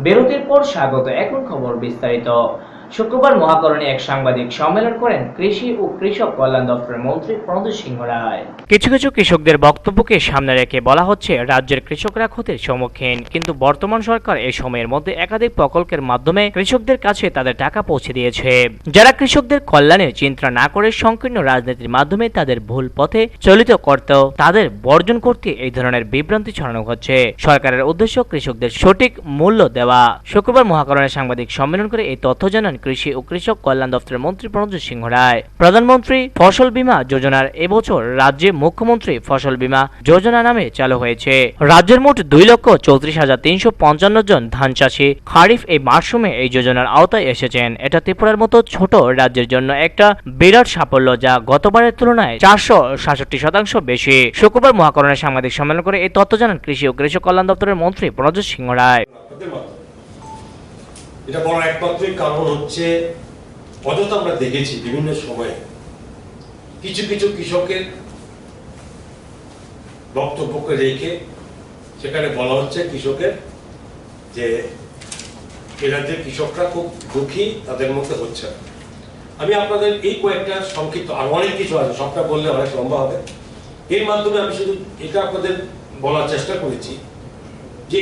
বিরতির পর স্বাগত। এখন খবর বিস্তারিত। শুক্রবার মহাকরণে এক সাংবাদিক সম্মেলন করেন কৃষি ও কৃষক কল্যাণ দপ্তরের মন্ত্রী প্রণজিৎ সিংহ রায়। কিছু কিছু কৃষকদের বক্তব্যকে সামনে রেখে বলা হচ্ছে রাজ্যের কৃষকরা ক্ষতির সম্মুখীন, কিন্তু বর্তমান সরকার এই সময়ের মধ্যে একাধিক প্রকল্পের মাধ্যমে কৃষকদের কাছে তাদের টাকা পৌঁছে দিয়েছে। যারা কৃষকদের কল্যাণের চিন্তা না করে সংকীর্ণ রাজনীতির মাধ্যমে তাদের ভুল পথে চালিত করত, তাদের বর্জন করতে এই ধরনের বিভ্রান্তি ছড়ানো হচ্ছে। সরকারের উদ্দেশ্য কৃষকদের সঠিক মূল্য দেওয়া। শুক্রবার মহাকরণে সাংবাদিক সম্মেলন করে এই তথ্য জানান কৃষি ও কৃষক কল্যাণ দপ্তরের মন্ত্রী প্রণজিৎ সিংহ রায়। প্রধানমন্ত্রী ফসল বীমা যোজনার এবছর রাজ্যে মুখ্যমন্ত্রী ফসল বীমা যোজনা নামে চালু হয়েছে। রাজ্যের মোট 2,34,355 জন ধান চাষী খারিফ এই মরশুমে এই যোজনার আওতায় এসেছেন। এটা ত্রিপুরার মতো ছোট রাজ্যের জন্য একটা বিরাট সাফল্য, যা গতবারের তুলনায় 467% বেশি। শুক্রবার মহাকরণে সাংবাদিক সম্মেলন করে এই তথ্য জানান কৃষি ও কৃষক কল্যাণ দপ্তরের মন্ত্রী প্রণজিৎ সিংহ রায়। এটা বড় একমাত্র কারণ হচ্ছে অযথা আমরা দেখেছি বিভিন্ন সময়ে কিছু কিছু কৃষকের বক্তব্যকে রেখে সেখানে বলা হচ্ছে কৃষকের যে এরাজ্যের কৃষকরা খুব দুঃখী, তাদের মধ্যে হচ্ছে না। আমি আপনাদের এই কয়েকটা সংক্ষিপ্ত, আর অনেক কিছু আছে, সবটা বললে অনেক লম্বা হবে, এর মাধ্যমে আমি শুধু এটা আপনাদের বলার চেষ্টা করেছি যে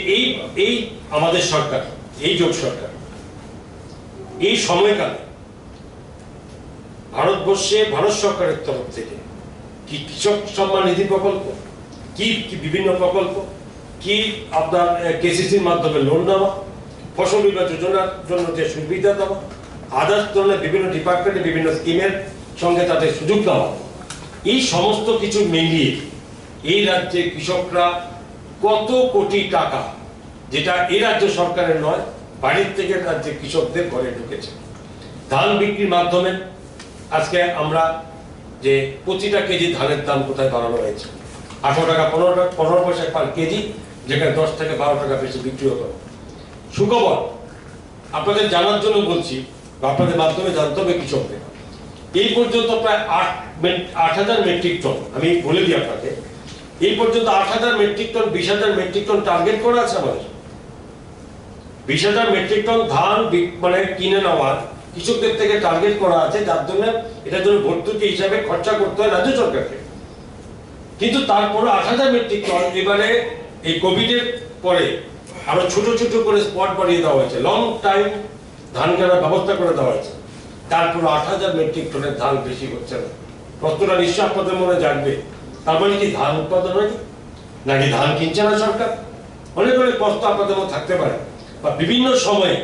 এই আমাদের সরকার, এই জোট সরকার এই সময়কালে ভারতবর্ষে ভারত সরকারের তরফ থেকে কি কৃষক সম্মান নিধি প্রকল্প, কি বিভিন্ন প্রকল্প, কি আপনার কেসিসির মাধ্যমে লোন দেওয়া, ফসল বীমা যোজনার জন্য যে সুবিধা দেওয়া, আদার্স ধরনের বিভিন্ন ডিপার্টমেন্টে বিভিন্ন স্কিমের সঙ্গে তাদের সুযোগ দেওয়া, এই সমস্ত কিছু মিলিয়ে এই রাজ্যে কৃষকরা কত কোটি টাকা, যেটা এই রাজ্য সরকারের নয়, বাড়ির থেকে রাজ্যে কৃষকদের ঘরে ঢুকেছে। ধান বিক্রির মাধ্যমে আজকে আমরা যে প্রতিটা কেজি ধানের দাম কোথায় বাড়ানো হয়েছে, 18 টাকা 15 পয়সা পার কেজি, যেখানে 10 থেকে 12 টাকা বেশি বিক্রি হতো। সুখবর আপনাদের জানার জন্য বলছি, বা আপনাদের মাধ্যমে জানতে হবে কৃষকদের, এই পর্যন্ত প্রায় 8,000 মেট্রিক টন, আমি বলে দিই আপনাকে, এই পর্যন্ত 8,000 metric ton 20,000 metric ton target করা আছে আমাদের। 20,000 মেট্রিক টন ধান মানে কিনে নেওয়ার কৃষকদের থেকে টার্গেট করা আছে, যার জন্য এটার জন্য ভর্তুকি হিসাবে খরচা করতে হয় রাজ্য সরকারকে। কিন্তু তারপরে 8,000 মেট্রিক টন এবারে এই কোভিডের পরে আরো ছোট ছোট করে স্পট বাড়িয়ে দেওয়া হয়েছে, লং টাইম ধান কেনার ব্যবস্থা করে দেওয়া হয়েছে। তারপর 8,000 মেট্রিক টনের ধান বেশি হচ্ছে না। প্রশ্নটা নিশ্চয় আপনাদের মনে জাগবে, তার মানে কি ধান উৎপাদন হয় নাকি ধান কিনছে না সরকার? অনেক অনেক প্রশ্ন আপনাদের মধ্যে থাকতে পারে। বা বিভিন্ন সময়ে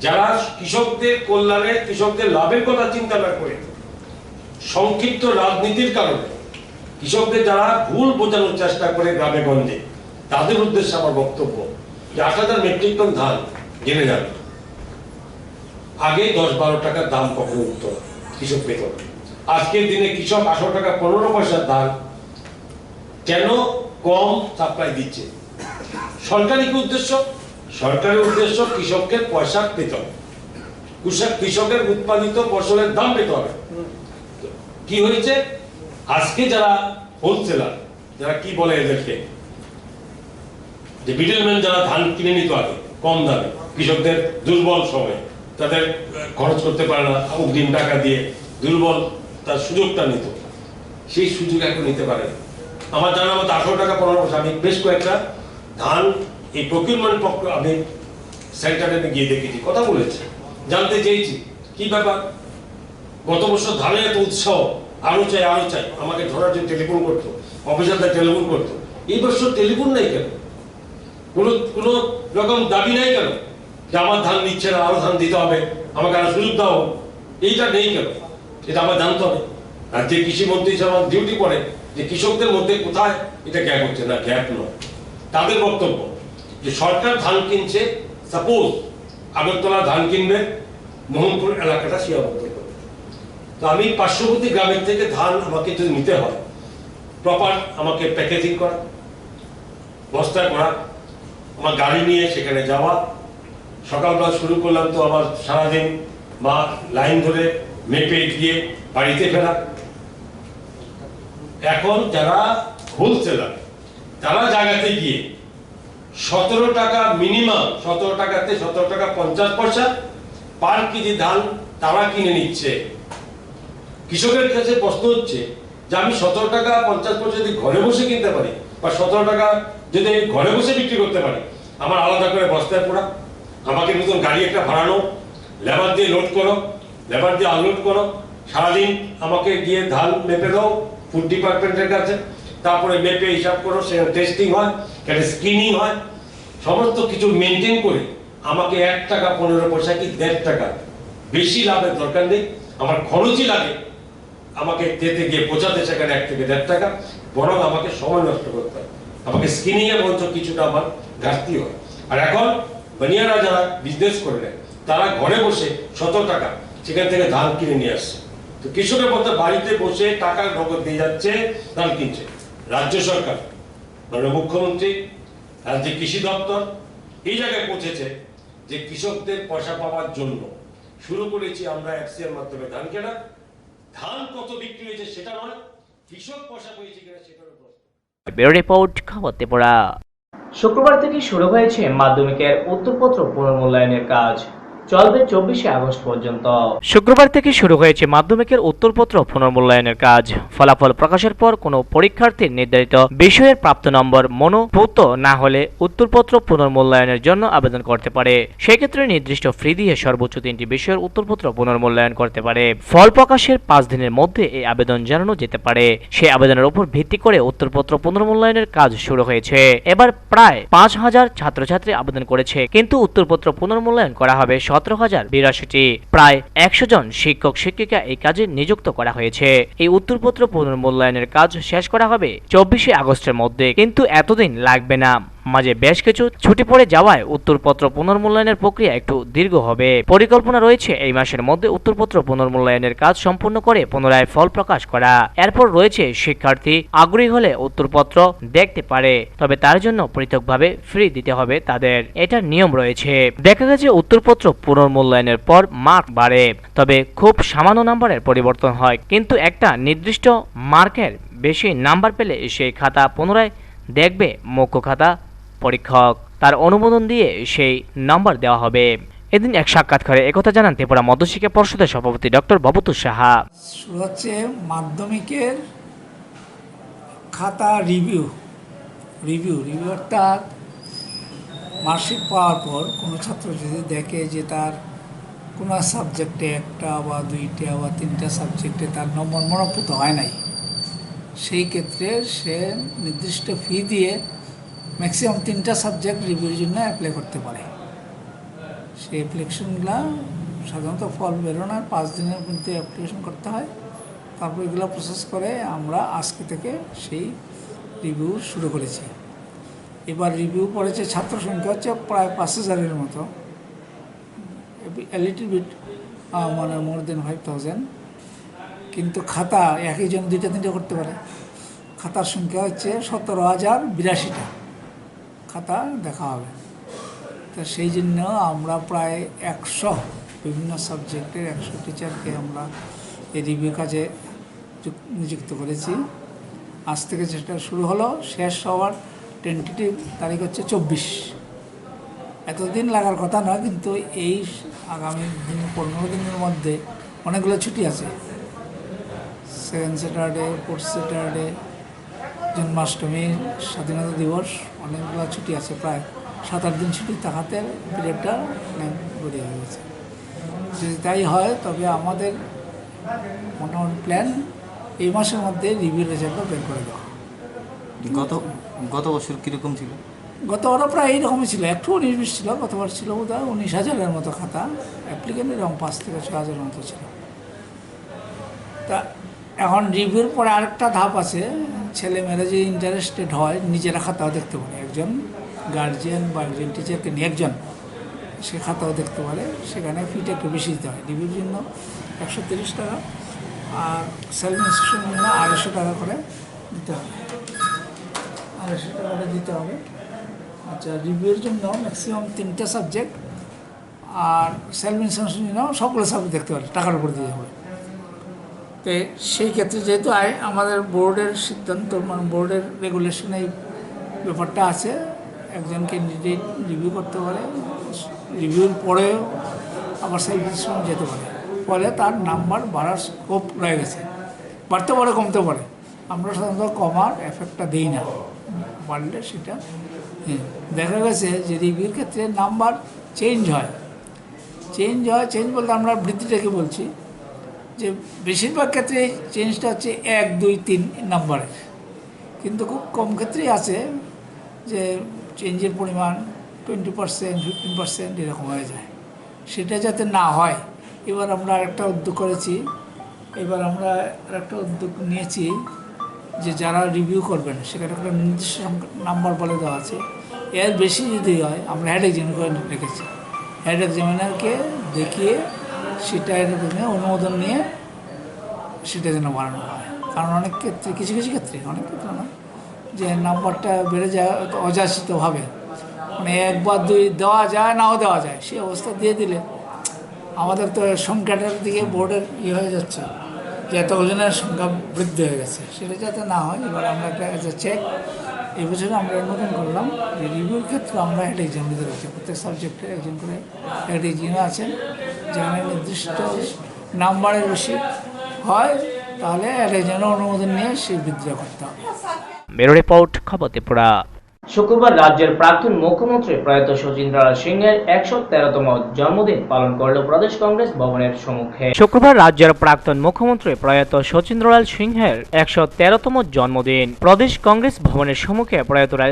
যারা কৃষকদের কল্যাণে, কৃষকদের লাভের কথা চিন্তা না করে সংক্ষিপ্ত রাজনীতির কারণে কৃষকদের যারা ভুল বোঝানোর চেষ্টা করে গ্রামে গঞ্জে, তাদের উদ্দেশ্যে আমার বক্তব্য যে 8,000 মেট্রিক টন ধান জেনে যাবে, আগে 10-12 টাকার দাম কখনো উঠত না, কৃষক পেত না। আজকের দিনে কৃষক 18 টাকা 15 পয়সার দাম কেন কম সাপ্লাই দিচ্ছে? সরকারি কি উদ্দেশ্য? সরকারের উদ্দেশ্য কৃষকের পয়সা পেতে হবে, কৃষকের উৎপাদিত ফসলের দাম পেতে হবে। কি হয়েছে, আজকে যারা হোলসেলার, যারা কি বলে এদেরকে, যে মিডলম্যান, যারা ধান কিনে নিত আগে কম দামে, কৃষকদের দুর্বল সময়, তাদের খরচ করতে পারে না অগ্রিম টাকা দিয়ে, দুর্বল তার সুযোগটা নিত, সেই সুযোগ এখন নিতে পারে। আমার জানা মতো 18 টাকা 15 পয়সা। আমি বেশ কয়েকটা ধান এই প্রকিউরমেন্ট পক্ষ আমি সেন্টারে গিয়ে দেখেছি, কথা বলেছি, জানতে চেয়েছি কি ব্যাপার। গত বছর ধানের এত উৎসাহ, আরো চাই আরো চাই, আমাকে ধরার জন্য টেলিফোন করতো, অফিসারদের টেলিফোন করতো। এই বছর টেলিফোন নাই কেন? কোন রকম দাবি নাই কেন যে আমার ধান নিচ্ছে না, আরো ধান দিতে হবে, আমাকে আরো সুযোগ দাও? এইটা নেই কেন? এটা আমার জানতে হবে। রাজ্যের কৃষি মন্ত্রী হিসেবে আমার ডিউটি পড়ে যে কৃষকদের মধ্যে কোথায় এটা গ্যাপ হচ্ছে। না, গ্যাপ নয়, তাদের বক্তব্য যে সরকার ধান কিনছে, সাপোজ আগরতলা ধান কিনবে, মোহনপুর এলাকাটা সীমাবদ্ধ করবে। তো আমি পার্শ্ববর্তী গ্রামের থেকে ধান আমাকে যদি নিতে হয়, প্রপার আমাকে প্যাকেজিং করা, বস্তা করা, আমার গাড়ি নিয়ে সেখানে যাওয়া, সকালবেলা শুরু করলাম তো আমার সারাদিন বা লাইন ধরে মেপে গিয়ে বাড়িতে ফেরা। এখন যারা হোলসেলার, তারা জায়গাতে গিয়ে 17 টাকা মিনিমাম, 17 টাকাতে 17 টাকা 50 পয়সা পার কেজি ধান তারা কিনে নিচ্ছে। কৃষকের কাছে প্রশ্ন হচ্ছে যে আমি 17 টাকা 50 পয়সা যদি ঘরে বসে কিনতে পারি, বা 17 টাকা যদি আমি ঘরে বসে বিক্রি করতে পারি, আমার আলাদা করে বস্তায় পোড়া, আমাকে নতুন গাড়ি একটা ভাড়ানো, লেবার দিয়ে লোড করো, লেবার দিয়ে আনলোড করো, সারাদিন আমাকে গিয়ে ধান মেপে দাও ফুড ডিপার্টমেন্টের কাছে, তারপরে মেপে হিসাব করো, সেখানে টেস্টিং হয়, সেখানে স্ক্রিনিং হয়, সমস্ত কিছু মেনটেন করে আমাকে 1 টাকা 15 পয়সা কি 1.5 টাকা বেশি লাভের দরকার নেই, আমার খরচই লাগে আমাকে যেতে গিয়ে পৌঁছাতে সেখানে 1 থেকে 1.5 টাকা, বরং আমাকে সময় নষ্ট করতে হয়, আমাকে স্ক্রিনিং এ বলছো কিছুটা আমার ঘাটতি হয়। আর এখন বানিয়ারা যারা বিজনেস করে নেয় তারা ঘরে বসে 17 টাকা সেখান থেকে ধান কিনে নিয়ে আসছে। তো কৃষকের মধ্যে বাড়িতে বসে টাকা নগদ দিয়ে যাচ্ছে, ধান কিনছে। রাজ্য সরকার, মাননীয় মুখ্যমন্ত্রী, রাজ্যের কৃষি দপ্তর এই জায়গায় পৌঁছেছে যে কৃষকদের পয়সা পাওয়ার জন্য শুরু করেছি আমরা এফসিআর মাধ্যমে ধান কেনা। ধান কত বিক্রি হয়েছে সেটা নয়, কৃষক পয়সা পেয়েছে কিনা সেটার উপর। ব্যুরো রিপোর্ট, খবর ত্রিপুরা। শুক্রবার থেকে শুরু হয়েছে মাধ্যমিকের উত্তরপত্র পুনর্মূল্যায়নের কাজ, চলবে 24শে আগস্ট পর্যন্ত। শুক্রবার থেকে শুরু হয়েছে মাধ্যমিকের উত্তরপত্র পুনর্মূল্যায়নের কাজ। ফলাফল প্রকাশের পর কোনো পরীক্ষার্থীর নির্ধারিত বিষয়ের প্রাপ্ত নম্বর মনোভূত না হলে উত্তরপত্র পুনর্মূল্যায়নের জন্য আবেদন করতে পারে। সেক্ষেত্রে নির্দিষ্ট ফি দিয়ে সর্বোচ্চ 3টি বিষয়ের উত্তরপত্র পুনর্মূল্যায়ন করতে পারে। ফল প্রকাশের 5 দিনের মধ্যে এই আবেদন জানানো যেতে পারে। সেই আবেদনের উপর ভিত্তি করে উত্তরপত্র পুনর্মূল্যায়নের কাজ শুরু হয়েছে। এবার প্রায় 5000 ছাত্রছাত্রী আবেদন করেছে, কিন্তু উত্তরপত্র পুনর্মূল্যায়ন করা হবে 17,082টি। প্রায় 100 জন শিক্ষক শিক্ষিকা এই কাজে নিযুক্ত করা হয়েছে। এই উত্তরপত্র পুনর্মূল্যায়নের কাজ শেষ করা হবে 24শে আগস্টের মধ্যে, কিন্তু এতদিন লাগবে না। মাঝে বেশ কিছু ছুটি পড়ে যাওয়ায় উত্তরপত্র পুনর্মূল্যায়নের প্রক্রিয়া একটু দীর্ঘ হবে। পরিকল্পনা রয়েছে এই মাসের মধ্যে উত্তরপত্র পুনর্মূল্যায়নের কাজ সম্পূর্ণ করে পুনরায় ফল প্রকাশ করা। এরপর রয়েছে শিক্ষার্থী আগ্রহী হলে উত্তরপত্র দেখতে পারে, তবে তার জন্য পৃথকভাবে ফি দিতে হবে তাদের, এটা নিয়ম রয়েছে। দেখা গেছে উত্তরপত্র পুনর্মূল্যায়নের পর মার্ক বাড়ে, তবে খুব সামান্য নাম্বারের পরিবর্তন হয়, কিন্তু একটা নির্দিষ্ট মার্কের বেশি নাম্বার পেলে সেই খাতা পুনরায় দেখবে মুখ্য খাতা পরীক্ষক, তার অনুমোদন দিয়ে সেই নাম্বার দেওয়া হবে। এদিন এক সাক্ষাৎকারে একথা জানান ত্রিপুরা মধ্যশিক্ষা পর্ষদের সভাপতি ডক্টর ভবতোষ সাহা। শুরু হচ্ছে মাধ্যমিকের খাতা রিভিউ অর্থাৎ মার্কশিট পাওয়ার পর কোনো ছাত্র যদি দেখে যে তার কোনো সাবজেক্টে 1টা বা 2টা বা 3টা সাবজেক্টে তার নম্বর মনোভূত হয় নাই, সেই ক্ষেত্রে সে নির্দিষ্ট ফি দিয়ে ম্যাক্সিমাম 3টা সাবজেক্ট রিভিউর জন্য অ্যাপ্লাই করতে পারে। সেই অ্যাপ্লিকেশনগুলো সাধারণত ফল বেরোনোর 5 দিনের মধ্যে অ্যাপ্লিকেশন করতে হয়। তারপর এগুলো প্রসেস করে আমরা আজকে থেকে সেই রিভিউ শুরু করেছি। এবার রিভিউ পড়েছে ছাত্র সংখ্যা হচ্ছে প্রায় 5000-এর মতো, লিটল বিট মানে মোর দেন 5000, কিন্তু খাতা একই জন 2টা-3টা করতে পারে। খাতার সংখ্যা হচ্ছে 17,082টা খাতা দেখা হবে। তো সেই জন্য আমরা প্রায় 100 বিভিন্ন সাবজেক্টের 100 টিচারকে আমরা এই রিভিউ কাজে নিযুক্ত করেছি। আজ থেকে যেটা শুরু হলো, শেষ হওয়ার টেন্টেটিভ তারিখ হচ্ছে 24। এতদিন লাগার কথা নয়, কিন্তু এই আগামী 15 দিনের মধ্যে অনেকগুলো ছুটি আছে। 2nd Saturday, 4th Saturday, Janmashtami, স্বাধীনতা দিবস, অনেকগুলো ছুটি আছে। প্রায় 7-8 দিন ছুটি থাকাতে পিরিয়ডটা অনেক বেড়ে হয়ে গেছে। যদি তাই হয় তবে আমাদের মোটামুটি প্ল্যান এই মাসের মধ্যে রিভিউ রেজাল্টটা বের করে দেওয়া। গত বছর কীরকম ছিল? গতবারও প্রায় এইরকমই ছিল, একটু 19-20 ছিল। গতবার ছিল বোধহয় 19,000-এর মতো খাতা, অ্যাপ্লিকেন্ট এরকম 5 থেকে 6,000-এর মতো ছিল। তা এখন রিভিউর পরে আরেকটা ধাপ আছে, ছেলেমেয়েরা যে ইন্টারেস্টেড হয় নিজেরা খাতাও দেখতে পারে। একজন গার্জিয়ান বা একজন টিচারকে নিয়ে একজন সে খাতাও দেখতে পারে। সেখানে ফিটা একটু বেশি দিতে হয়। রিভিউর জন্য 130 টাকা, আর সেলফ ইনস্ট্রাকশনের জন্য 250 টাকা করে দিতে হবে। 250 টাকা করে দিতে হবে। আচ্ছা, রিভিউর জন্য ম্যাক্সিমাম 3টা সাবজেক্ট, আর সেলফ ইনস্ট্রাকশনের জন্য সবগুলো সাবজেক্ট দেখতে পারে, টাকার উপর দিতে হবে। তো সেই ক্ষেত্রে যেহেতু আমাদের বোর্ডের সিদ্ধান্ত, মানে বোর্ডের রেগুলেশনে এই ব্যাপারটা আছে, একজন ক্যান্ডিডেট রিভিউ করতে পারে, রিভিউর পরেও আবার সিলেকশন যেতে পারে, ফলে তার নাম্বার বাড়ার স্কোপ রয়ে গেছে। বাড়তে পারে, কমতে পারে, আমরা সাধারণত কমার এফেক্টটা দিই না, বাড়লে সেটা দেখা গেছে যে রিভিউর ক্ষেত্রে নাম্বার চেঞ্জ হয়। চেঞ্জ বলতে আমরা বৃদ্ধিটাকে বলছি, যে বেশিরভাগ ক্ষেত্রে চেঞ্জটা হচ্ছে 1, 2, 3 নাম্বারের, কিন্তু খুব কম ক্ষেত্রেই আছে যে চেঞ্জের পরিমাণ 20%, 15% এরকম হয়ে যায়। সেটা যাতে না হয়, এবার আমরা একটা উদ্যোগ করেছি, নিয়েছি যে যারা রিভিউ করবেন সেখানে একটা নির্দিষ্ট নাম্বার বলে দেওয়া আছে। এর বেশি যদি হয় আমরা হেড এক্সামিনার করে রেখেছি, হেড এক্সামিনারকে দেখিয়ে সেটা অনুমোদন নিয়ে সেটা যেন বাড়ানো হয়। কারণ অনেক ক্ষেত্রে, কিছু ক্ষেত্রে, অনেক ক্ষেত্রে না, যে নাম্বারটা বেড়ে যায় অযাচিতভাবে, মানে 1 বা 2 দেওয়া যায়, নাও দেওয়া যায়, সেই অবস্থা দিয়ে দিলে আমাদের তো সংখ্যাটার দিকে বোর্ডের হয়ে যাচ্ছে যে এত ওজনের সংখ্যা বৃদ্ধি হয়ে গেছে, সেটা যাতে না হয়। এবার আমরা একটা চেক এই বছরে আমরা নতুন করলাম যে রিভিউর ক্ষেত্রে আমরা হেড এক্সাম দিতে পারছি, প্রত্যেক সাবজেক্টে একজন করে হেড এক্সামিনার আছেন, যেখানে নির্দিষ্ট নাম্বারের বেশি হয় তাহলে হেড এক্সামিনার অনুমোদন নিয়ে সেই বৃদ্ধিটা করতে হবে। ব্যুরো রিপোর্ট, খবর ত্রিপুরা। শুক্রবার রাজ্যের প্রাক্তন মুখ্যমন্ত্রী প্রয়াত শচীন্দ্রলাল সিংহের 113তম জন্মদিন পালন করল প্রদেশ কংগ্রেস ভবনের সম্মুখে। শুক্রবার রাজ্যের প্রাক্তন মুখ্যমন্ত্রী প্রয়াত শচীন্দ্রলাল সিংহের 113তম জন্মদিন প্রদেশ কংগ্রেস ভবনের সম্মুখে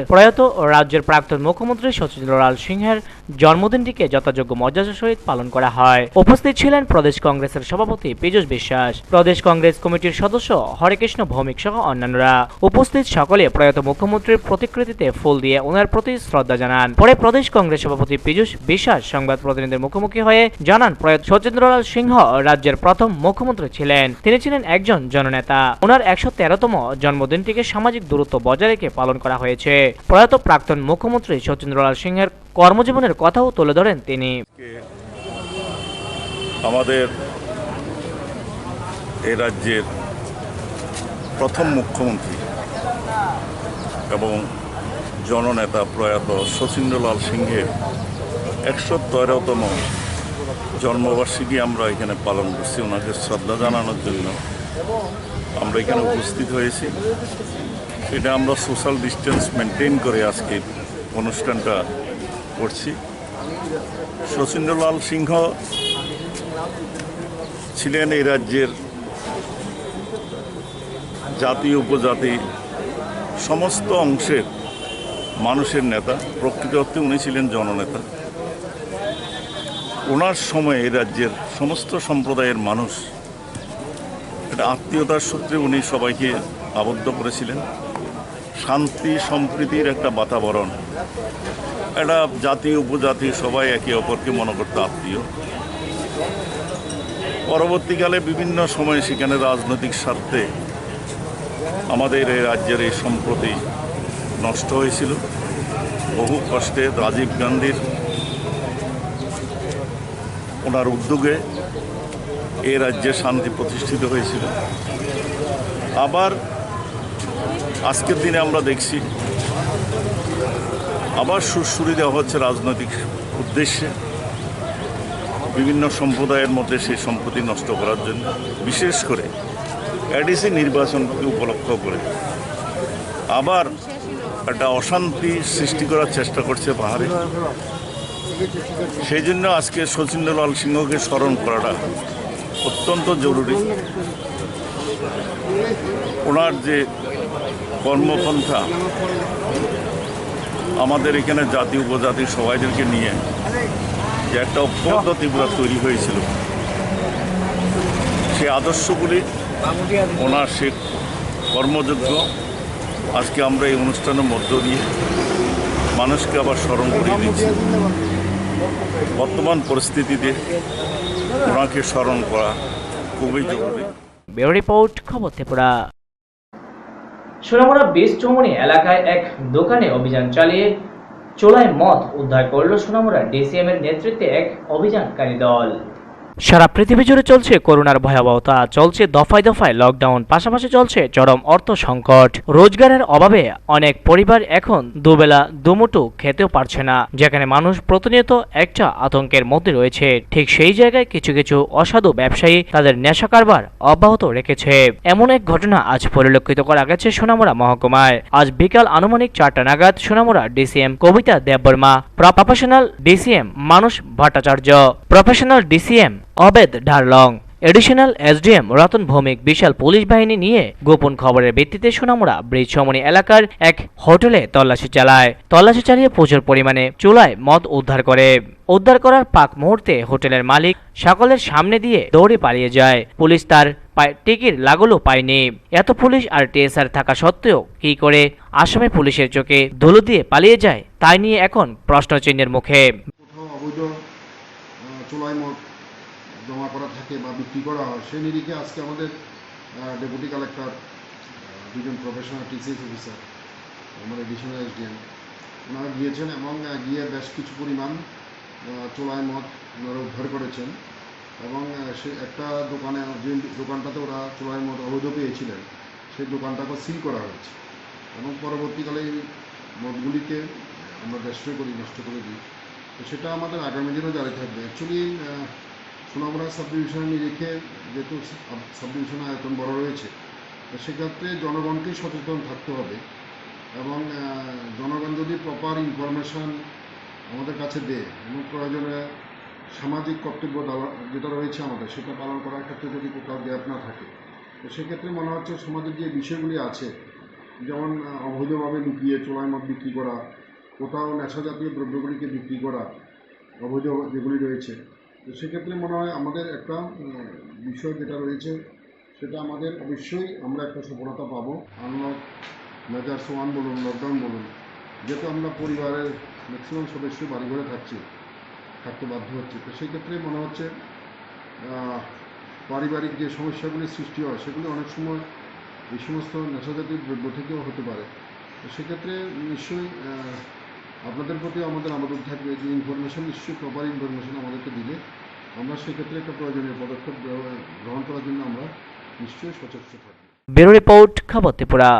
প্রয়াত রাজ্যের প্রাক্তন মুখ্যমন্ত্রী শচীন্দ্রলাল সিংহের জন্মদিনটিকে যথাযোগ্য মর্যাদার সহিত পালন করা হয়। উপস্থিত ছিলেন প্রদেশ কংগ্রেসের সভাপতি পীযূষ বিশ্বাস, প্রদেশ কংগ্রেস কমিটির সদস্য হরেকৃষ্ণ ভৌমিক সহ অন্যান্যরা। উপস্থিত সকলে প্রয়াত মুখ্যমন্ত্রীর প্রতিকৃতিতে ফুল দিয়ে ওনার প্রতি শ্রদ্ধা জানান। পরে প্রদেশ কংগ্রেস সভাপতি পীযূষ বিশ্বাস সংবাদ প্রতিনিধিদের মুখোমুখি হয়ে জানান, প্রয়াত শচীন্দ্রলাল সিংহ রাজ্যের প্রথম মুখ্যমন্ত্রী ছিলেন। তিনি ছিলেন একজন জননেতা। ওনার 113তম জন্মদিনটিকে সামাজিক দূরত্ব বজায় রেখে পালন করা হয়েছে। প্রয়াত প্রাক্তন মুখ্যমন্ত্রী শচীন্দ্রলাল সিংহের কর্মজীবনের কথাও তুলে ধরেন তিনি। আমাদের এই রাজ্যের প্রথম মুখ্যমন্ত্রী এবং জননেতা প্রয়াত শচীন্দ্রলাল সিংহের 113তম জন্মবার্ষিকী আমরা এখানে পালন করছি। ওনাকে শ্রদ্ধা জানানোর জন্য আমরা এখানে উপস্থিত হয়েছি। এটা আমরা সোশ্যাল ডিস্টেন্স মেনটেন করে আজকে অনুষ্ঠানটা করছি। শচীন্দ্রলাল সিংহ ছিলেন এই রাজ্যের জাতি উপজাতি সমস্ত অংশের মানুষের নেতা। প্রকৃত অর্থে উনি ছিলেন জননেতা। ওনার সময়ে এই রাজ্যের সমস্ত সম্প্রদায়ের মানুষ একটা আত্মীয়তার সূত্রে উনি সবাইকে আবদ্ধ করেছিলেন। শান্তি সম্প্রীতির একটা বাতাবরণ, একটা জাতি উপজাতি সবাই একে অপরকে মনে করতে আত্মীয়। পরবর্তীকালে বিভিন্ন সময়ে সেখানে রাজনৈতিক স্বার্থে আমাদের এই রাজ্যের এই সম্প্রতি নষ্ট হয়েছিল। বহু কষ্টে রাজীব গান্ধীর ওনার উদ্যোগে এই রাজ্যে শান্তি প্রতিষ্ঠিত হয়েছিল। আবার আজকের দিনে আমরা দেখছি আবার সুরসুরি দেওয়া হচ্ছে রাজনৈতিক উদ্দেশ্যে, বিভিন্ন সম্প্রদায়ের মধ্যে সেই সম্প্রতি নষ্ট করার জন্য, বিশেষ করে এডিসি নির্বাচনকে উপলক্ষ করে আবার একটা অশান্তি সৃষ্টি করার চেষ্টা করছে পাহাড়ে। সেই জন্য আজকে শচীন্দ্রলাল সিংহকে স্মরণ করাটা অত্যন্ত জরুরি। ওনার যে কর্মপন্থা আমাদের এখানে জাতি উপজাতি সবাইদেরকে নিয়ে যে একটা ঐক্যবদ্ধ ত্রিপুরা তৈরি হয়েছিল, সেই আদর্শগুলি ওনার সে কর্মযোগ্য আজকে আমরা এই অনুষ্ঠানের মধ্য দিয়ে মানুষকে আবার স্মরণ করিয়ে দিচ্ছি। বর্তমান পরিস্থিতিতে ওনাকে স্মরণ করা খুবই জরুরি। ব্যুরো রিপোর্ট, খবর ত্রিপুরা। সোনামুড়া বিশ চৌমনি এলাকায় এক দোকানে অভিযান চালিয়ে চোলাই মদ উদ্ধার করল সোনামুড়া ডিসিএম এর নেতৃত্বে এক অভিযানকারী দল। সারা পৃথিবী জুড়ে চলছে করোনার ভয়াবহতা, চলছে দফায় দফায় লকডাউন, পাশাপাশি চলছে চরম অর্থ সংকট। রোজগারের অভাবে অনেক পরিবার এখন দুবেলা দুমুঠো খেতেও পারছে না, যেখানে মানুষ প্রতিনিয়ত একটা আতঙ্কের মধ্যে রয়েছে। ঠিক সেই জায়গায় কিছু কিছু অসাধু ব্যবসায়ী তাদের নেশা কারবার অব্যাহত রেখেছে। এমন এক ঘটনা আজ পরিলক্ষিত করা গেছে সোনামুড়া মহকুমায়। আজ বিকাল আনুমানিক 4টা নাগাদ Sonamura DCM Kabita Debbarma, professional DCM Manush Bhattacharya, professional DCM Abed Dharlong, additional SDM Ratan Bhowmik বিশাল পুলিশ বাহিনী নিয়ে গোপন খবরের ভিত্তিতে সোনামুড়া ব্রিজ সমনি এলাকার এক হোটেলে তল্লাশি চালায়। তল্লাশি চালিয়ে প্রচুর পরিমাণে চুলায় মদ উদ্ধার করে। উদ্ধার করার পাক মুহূর্তে হোটেলের মালিক সকলের সামনে দিয়ে দৌড়ে পালিয়ে যায়। পুলিশ তার টিকিট লাগলো পায়নি। এত পুলিশ আর টিএসআর থাকা সত্ত্বেও কি করে আসামি পুলিশের চোখে ধুলো দিয়ে পালিয়ে যায়, তাই নিয়ে এখন প্রশ্নচিহ্নের মুখে। কোথাও অবৈধ চোলাই মদ জমা করা থাকে বা বিক্রি করা হয়, সেই নিরিখে আজকে আমাদের ডেপুটি কালেক্টর, দুজন প্রফেশনাল টিসিএস অফিসার, আমার এডিশনাল এসডিএম, ওনারা গিয়েছেন এবং গিয়ে বেশ কিছু পরিমাণ চোলাই মদ ওনারা উদ্ধার করেছেন। এবং সে একটা দোকানে, যে দোকানটাতে ওরা চোলাই মদ অবৈধ পেয়েছিলেন, সেই দোকানটাকে সিল করা হয়েছে এবং পরবর্তীকালে এই মদগুলিকে আমরা নষ্ট করে দিই। তো সেটা আমাদের আগামী দিনও জারি থাকবে। অ্যাকচুয়ালি সোনামুড়া সাব ডিভিশনের নিরিখে যেহেতু সাব ডিভিশনের আয়তন বড় রয়েছে, তো সেক্ষেত্রে জনগণকে সচেতন থাকতে হবে এবং জনগণ যদি প্রপার ইনফরমেশান আমাদের কাছে দেয় এবং প্রয়োজনে সামাজিক কর্তব্য যেটা রয়েছে আমাদের, সেটা পালন করার ক্ষেত্রে যদি কোথাও গ্যাপ না থাকে, তো সেক্ষেত্রে মনে হচ্ছে সমাজের যে বিষয়গুলি আছে, যেমন অবৈধভাবে লুকিয়ে চোলাই মদ বিক্রি করা, কোথাও নেশা জাতীয় দ্রব্যগুলিকে বিক্রি করা, অবৈধ যেগুলি রয়েছে, তো সেক্ষেত্রে মনে হয় আমাদের একটা বিষয় যেটা রয়েছে, সেটা আমাদের অবশ্যই আমরা একটা সফলতা পাবো। আনলক মেজার্স 1 বলুন, লকডাউন বলুন, যেহেতু আমরা পরিবারের ম্যাক্সিমাম সদস্য বাড়ি ঘরে থাকতে বাধ্য হচ্ছে, তো সেক্ষেত্রে মনে হচ্ছে পারিবারিক যে সমস্যাগুলি সৃষ্টি হয়, সেগুলি অনেক সময় এই সমস্ত নেশাজাতীয় দ্রব্য থেকেও হতে পারে। তো সেক্ষেত্রে নিশ্চয়ই আপনাদের প্রতি আমাদের আবেদন থাকবে যে ইনফরমেশন নিশ্চয়ই প্রপার ইনফরমেশন আমাদেরকে দিলে আমরা সেক্ষেত্রে একটা প্রয়োজনীয় পদক্ষেপ গ্রহণ করার জন্য আমরা নিশ্চয়ই সচেষ্ট থাকব। ব্যুরো রিপোর্ট, খবর ত্রিপুরা।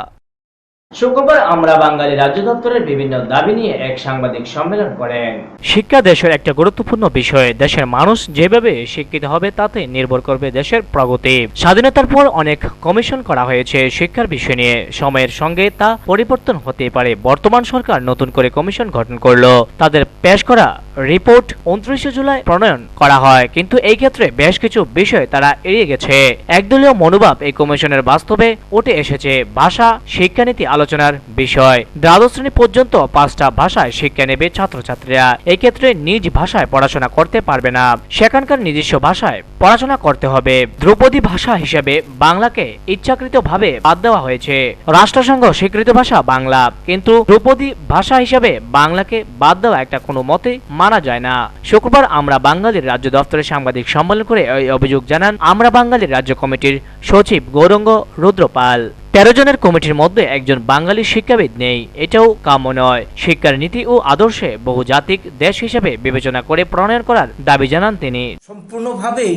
শুক্রবার আমরা বাঙালি রাজ্য দপ্তরের বিভিন্ন দাবি নিয়ে এক সাংবাদিক সম্মেলন করেন। শিক্ষা দেশের একটা গুরুত্বপূর্ণ বিষয়। দেশের মানুষ যেভাবে শিক্ষিত হবে তাতে নির্ভর করবে দেশের প্রগতি। স্বাধীনতার পর অনেক কমিশন করা হয়েছে শিক্ষার বিষয় নিয়ে। সময়ের সঙ্গে তা পরিবর্তন হতে পারে। বর্তমান সরকার নতুন করে কমিশন গঠন করলো। তাদের পেশ করা রিপোর্ট 29 জুলাই প্রণয়ন করা হয়, কিন্তু এই ক্ষেত্রে বেশ কিছু বিষয় তারা এড়িয়ে গেছে। একদলীয় মনোভাব এই কমিশনের বাস্তবে উঠে এসেছে। ভাষা শিক্ষানীতি আলোচনার বিষয়। দ্বাদশ শ্রেণী পর্যন্ত 5টা ভাষায় শিক্ষা নেবে ছাত্রছাত্রীরা। এই ক্ষেত্রে নিজ ভাষায় পড়াশোনা করতে পারবে না, সেখানকার নিজস্ব ভাষায় পড়াশোনা করতে হবে। ধ্রুপদী ভাষা হিসেবে বাংলাকে ইচ্ছাকৃতভাবে বাদ দেওয়া হয়েছে। রাষ্ট্রসংঘ স্বীকৃত ভাষা বাংলা, কিন্তু ধ্রুপদী ভাষা হিসেবে বাংলাকে বাদ দেওয়া একটা কোনো মতে মানা যায় না। শুক্রবার আমরা বাঙালির রাজ্য দপ্তরে সাংবাদিক সম্মেলন করে এই অভিযোগ জানান আমরা বাঙালির রাজ্য কমিটির সচিব গৌরঙ্গ রুদ্রপাল। 13 জনের কমিটির মধ্যে একজন বাঙালি শিক্ষাবিদ নেই, এটাও কাম্য নয়। শিক্ষার নীতি ও আদর্শে বহুজাতিক দেশ হিসেবে বিবেচনা করে প্রণয়ন করার দাবি জানান তিনি। সম্পূর্ণভাবেই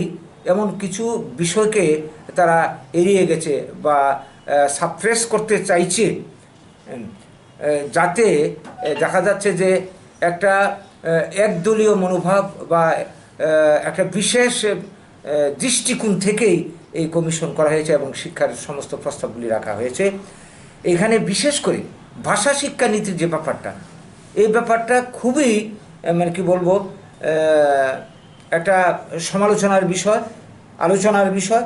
এমন কিছু বিষয়কে তারা এড়িয়ে গেছে বা সাপ্রেস করতে চাইছে, যাতে দেখা যাচ্ছে যে একটা একদলীয় মনোভাব বা একটা বিশেষ দৃষ্টিকোণ থেকেই এই কমিশন করা হয়েছে এবং শিক্ষার সমস্ত প্রস্তাবগুলি রাখা হয়েছে। এখানে বিশেষ করে ভাষা শিক্ষা নীতির যে ব্যাপারটা, এই ব্যাপারটা খুবই মানে কি বলবো, একটা সমালোচনার বিষয়, আলোচনার বিষয়।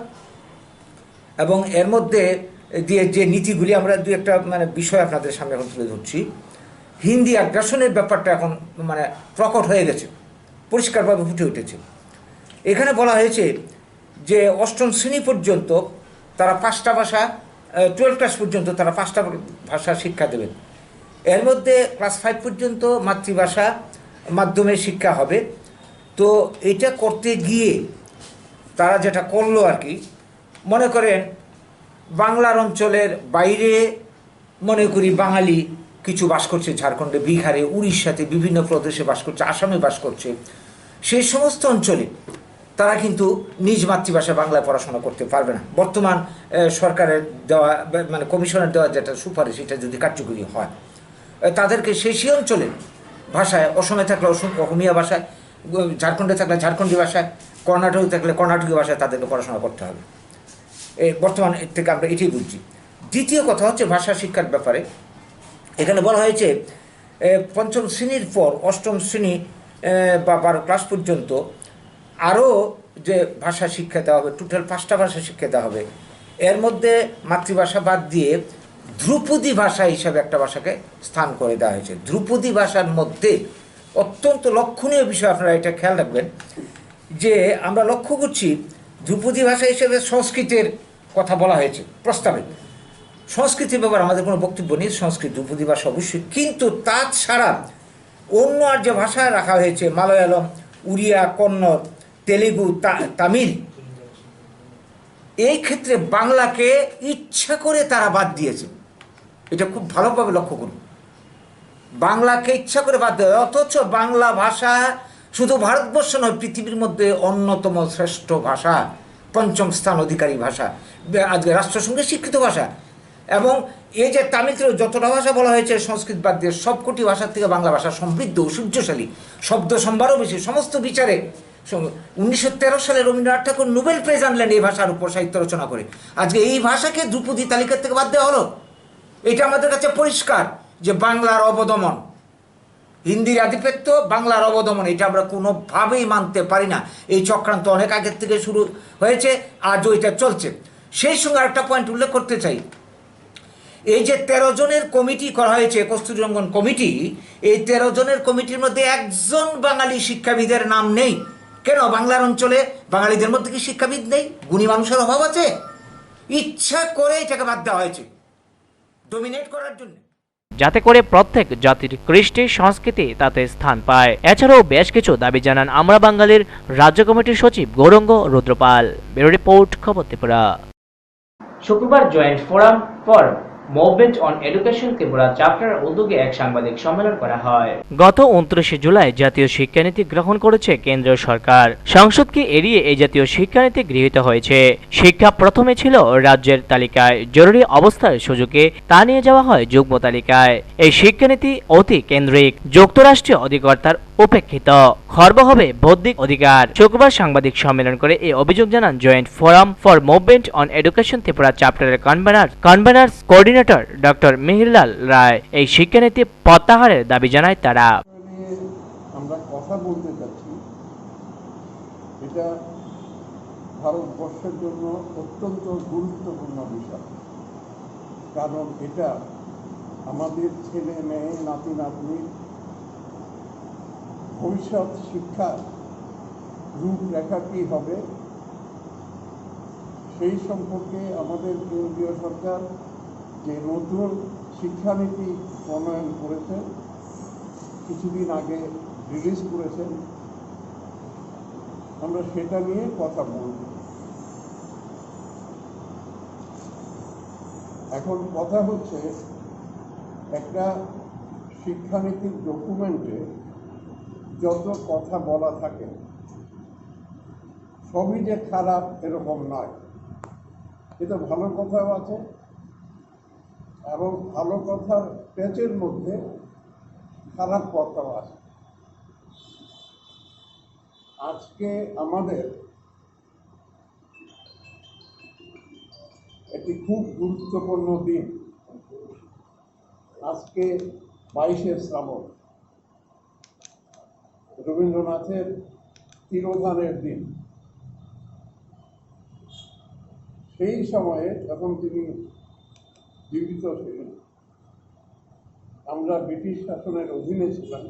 এবং এর মধ্যে দিয়ে যে নীতিগুলি আমরা দু একটা মানে বিষয় আপনাদের সামনে এখন তুলে ধরছি। হিন্দি আগ্রাসনের ব্যাপারটা এখন মানে প্রকট হয়ে গেছে, পরিষ্কারভাবে ফুটে উঠেছে। এখানে বলা হয়েছে যে 8ম শ্রেণী পর্যন্ত তারা 5টা ভাষা, 12 ক্লাস পর্যন্ত তারা 5টা ভাষা শিক্ষা দেবেন। এর মধ্যে ক্লাস 5 পর্যন্ত মাতৃভাষা মাধ্যমে শিক্ষা হবে। তো এটা করতে গিয়ে তারা যেটা করলো আর কি, মনে করেন বাংলার অঞ্চলের বাইরে মনে করি বাঙালি কিছু বাস করছে, ঝাড়খণ্ডে, বিহারে, উড়িষ্যাতে, বিভিন্ন প্রদেশে বাস করছে, আসামে বাস করছে। সেই সমস্ত অঞ্চলে তারা কিন্তু নিজ মাতৃভাষায় বাংলায় পড়াশোনা করতে পারবে না। বর্তমান সরকারের দেওয়া মানে কমিশনের দেওয়া যেটা সুপারিশ, এটা যদি কার্যকরী হয়, তাদেরকে সেই অঞ্চলের ভাষায়, অসমে থাকলে অসমীয়া ভাষায়, ঝাড়খণ্ডে থাকলে ঝাড়খণ্ডী ভাষায়, কর্ণাটকে থাকলে কর্ণাটকী ভাষায় তাদেরকে পড়াশোনা করতে হবে। বর্তমান থেকে আমরা এটাই বুঝছি। দ্বিতীয় কথা হচ্ছে ভাষা শিক্ষার ব্যাপারে। এখানে বলা হয়েছে পঞ্চম শ্রেণীর পর অষ্টম শ্রেণী বা 12 ক্লাস পর্যন্ত আরও যে ভাষা শিক্ষা দেওয়া হবে, টোটাল 5টা ভাষা শিক্ষা দেওয়া হবে। এর মধ্যে মাতৃভাষা বাদ দিয়ে ধ্রুপদী ভাষা হিসাবে একটা ভাষাকে স্থান করে দেওয়া হয়েছে। ধ্রুপদী ভাষার মধ্যে অত্যন্ত লক্ষণীয় বিষয়, আপনারা এটা খেয়াল রাখবেন যে আমরা লক্ষ্য করছি ধ্রুপদী ভাষা হিসেবে সংস্কৃতের কথা বলা হয়েছে প্রস্তাবে। সংস্কৃতির ব্যাপারে আমাদের কোনো বক্তব্য নেই, সংস্কৃত ধ্রুপদী ভাষা অবশ্যই, কিন্তু তাছাড়া অন্য আর যে ভাষা রাখা হয়েছে মালয়ালম, উড়িয়া, কন্নড়, তেলেগু, তামিল, এই ক্ষেত্রে বাংলাকে ইচ্ছা করে তারা বাদ দিয়েছে। এটা খুব ভালোভাবে লক্ষ্য করুন, বাংলাকে ইচ্ছা করে বাদ দেওয়া। অথচ বাংলা ভাষা শুধু ভারতবর্ষ নয়, পৃথিবীর মধ্যে অন্যতম শ্রেষ্ঠ ভাষা, 5ম স্থান অধিকারী ভাষা, আজকে রাষ্ট্রসংঘে স্বীকৃত ভাষা। এবং এই যে তামিলতেও যতটা ভাষা বলা হয়েছে সংস্কৃত বাদ দিয়ে, সবকটি ভাষার থেকে বাংলা ভাষা সমৃদ্ধ, ঐশ্বর্যশালী, শব্দ সম্ভারও বেশি। সমস্ত বিচারে 1913 সালে রবীন্দ্রনাথ ঠাকুর নোবেল প্রাইজ আনলেন এই ভাষার উপর সাহিত্য রচনা করে। আজকে এই ভাষাকে ধ্রুপদী তালিকার থেকে বাদ দেওয়া হলো। এটা আমাদের কাছে পরিষ্কার যে বাংলার অবদমন, হিন্দির আধিপত্য, বাংলার অবদমন, এটা আমরা কোনোভাবেই মানতে পারি না। এই চক্রান্ত অনেক আগের থেকে শুরু হয়েছে, আজও এটা চলছে। সেই সঙ্গে আরেকটা পয়েন্ট উল্লেখ করতে চাই, এই যে 13 জনের কমিটি করা হয়েছে, কস্তুরী রঙ্গন কমিটি, এই 13 জনের কমিটির মধ্যে একজন বাঙালি শিক্ষাবিদের নাম নেই। কেন? বাংলার অঞ্চলে বাঙালিদের মধ্যে কি শিক্ষাবিদ নেই? গুণী মানুষের অভাব আছে? ইচ্ছা করে এটাকে বাদ দেওয়া হয়েছে ডমিনেট করার জন্য, যাতে করে প্রত্যেক জাতির কৃষ্টি সংস্কৃতি তাতে স্থান পায়। এছাড়াও বেশ কিছু দাবি জানান আমরা বাঙালির রাজ্য কমিটির সচিব গৌরাঙ্গ রুদ্রপাল। ব্যুরো রিপোর্ট, খবর ত্রিপুরা। শুক্রবার joint forum for movement on education Tripura chapter উদ্যোগে এক সাংবাদিক সম্মেলন করা হয়। গত 29 জুলাই জাতীয় শিক্ষানীতি গ্রহণ করেছে কেন্দ্রীয় সরকার। সংসদকে এড়িয়ে এই জাতীয় শিক্ষানীতি গৃহীত হয়েছে। শিক্ষা প্রথমে ছিল রাজ্যের তালিকায়, জরুরি অবস্থার সুযোগে তা নিয়ে যাওয়া হয় যুগ্ম তালিকায়। এই শিক্ষানীতি অতি কেন্দ্রিক, যুক্তরাষ্ট্রীয় অধিকর্তার উপেক্ষিত, খর্ব হবে বৌদ্ধিক অধিকার। শুক্রবার সাংবাদিক সম্মেলন করে এই অভিযোগ জানান joint forum for movement on education Tripura চ্যাপ্টারের কনভেনার কোঅর্ডিনেটর ডক্টর মিহিরলাল রায়। এই শিক্ষানীতি প্রত্যাহারের দাবি জানায় তারা। আমরা কথা বলতে চাচ্ছি, এটা ভারতবর্ষের জন্য অত্যন্ত গুরুত্বপূর্ণ বিষয়, কারণ এটা আমাদের ছেলে মেয়ে, নাতি নাতনির ভবিষ্যৎ শিক্ষার রূপরেখা কী হবে সেই সম্পর্কে আমাদের কেন্দ্রীয় সরকার যে নতুন শিক্ষানীতি প্রণয়ন করেছেন, কিছুদিন আগে রিলিজ করেছেন, আমরা সেটা নিয়ে কথা বলব। এখন কথা হচ্ছে, একটা শিক্ষানীতির ডকুমেন্টে যত কথা বলা থাকে সবই যে খারাপ এরকম নয়, এটা ভালো কথাও আছে, এবং ভালো কথার পেজের মধ্যে খারাপ কথাও আছে। আজকে আমাদের একটি খুব গুরুত্বপূর্ণ দিন। আজকে 22শে শ্রাবণ, রবীন্দ্রনাথের তিরোধানের দিন। সেই সময়ে যখন তিনি জীবিত ছিলেন, আমরা ব্রিটিশ শাসনের অধীনে ছিলাম।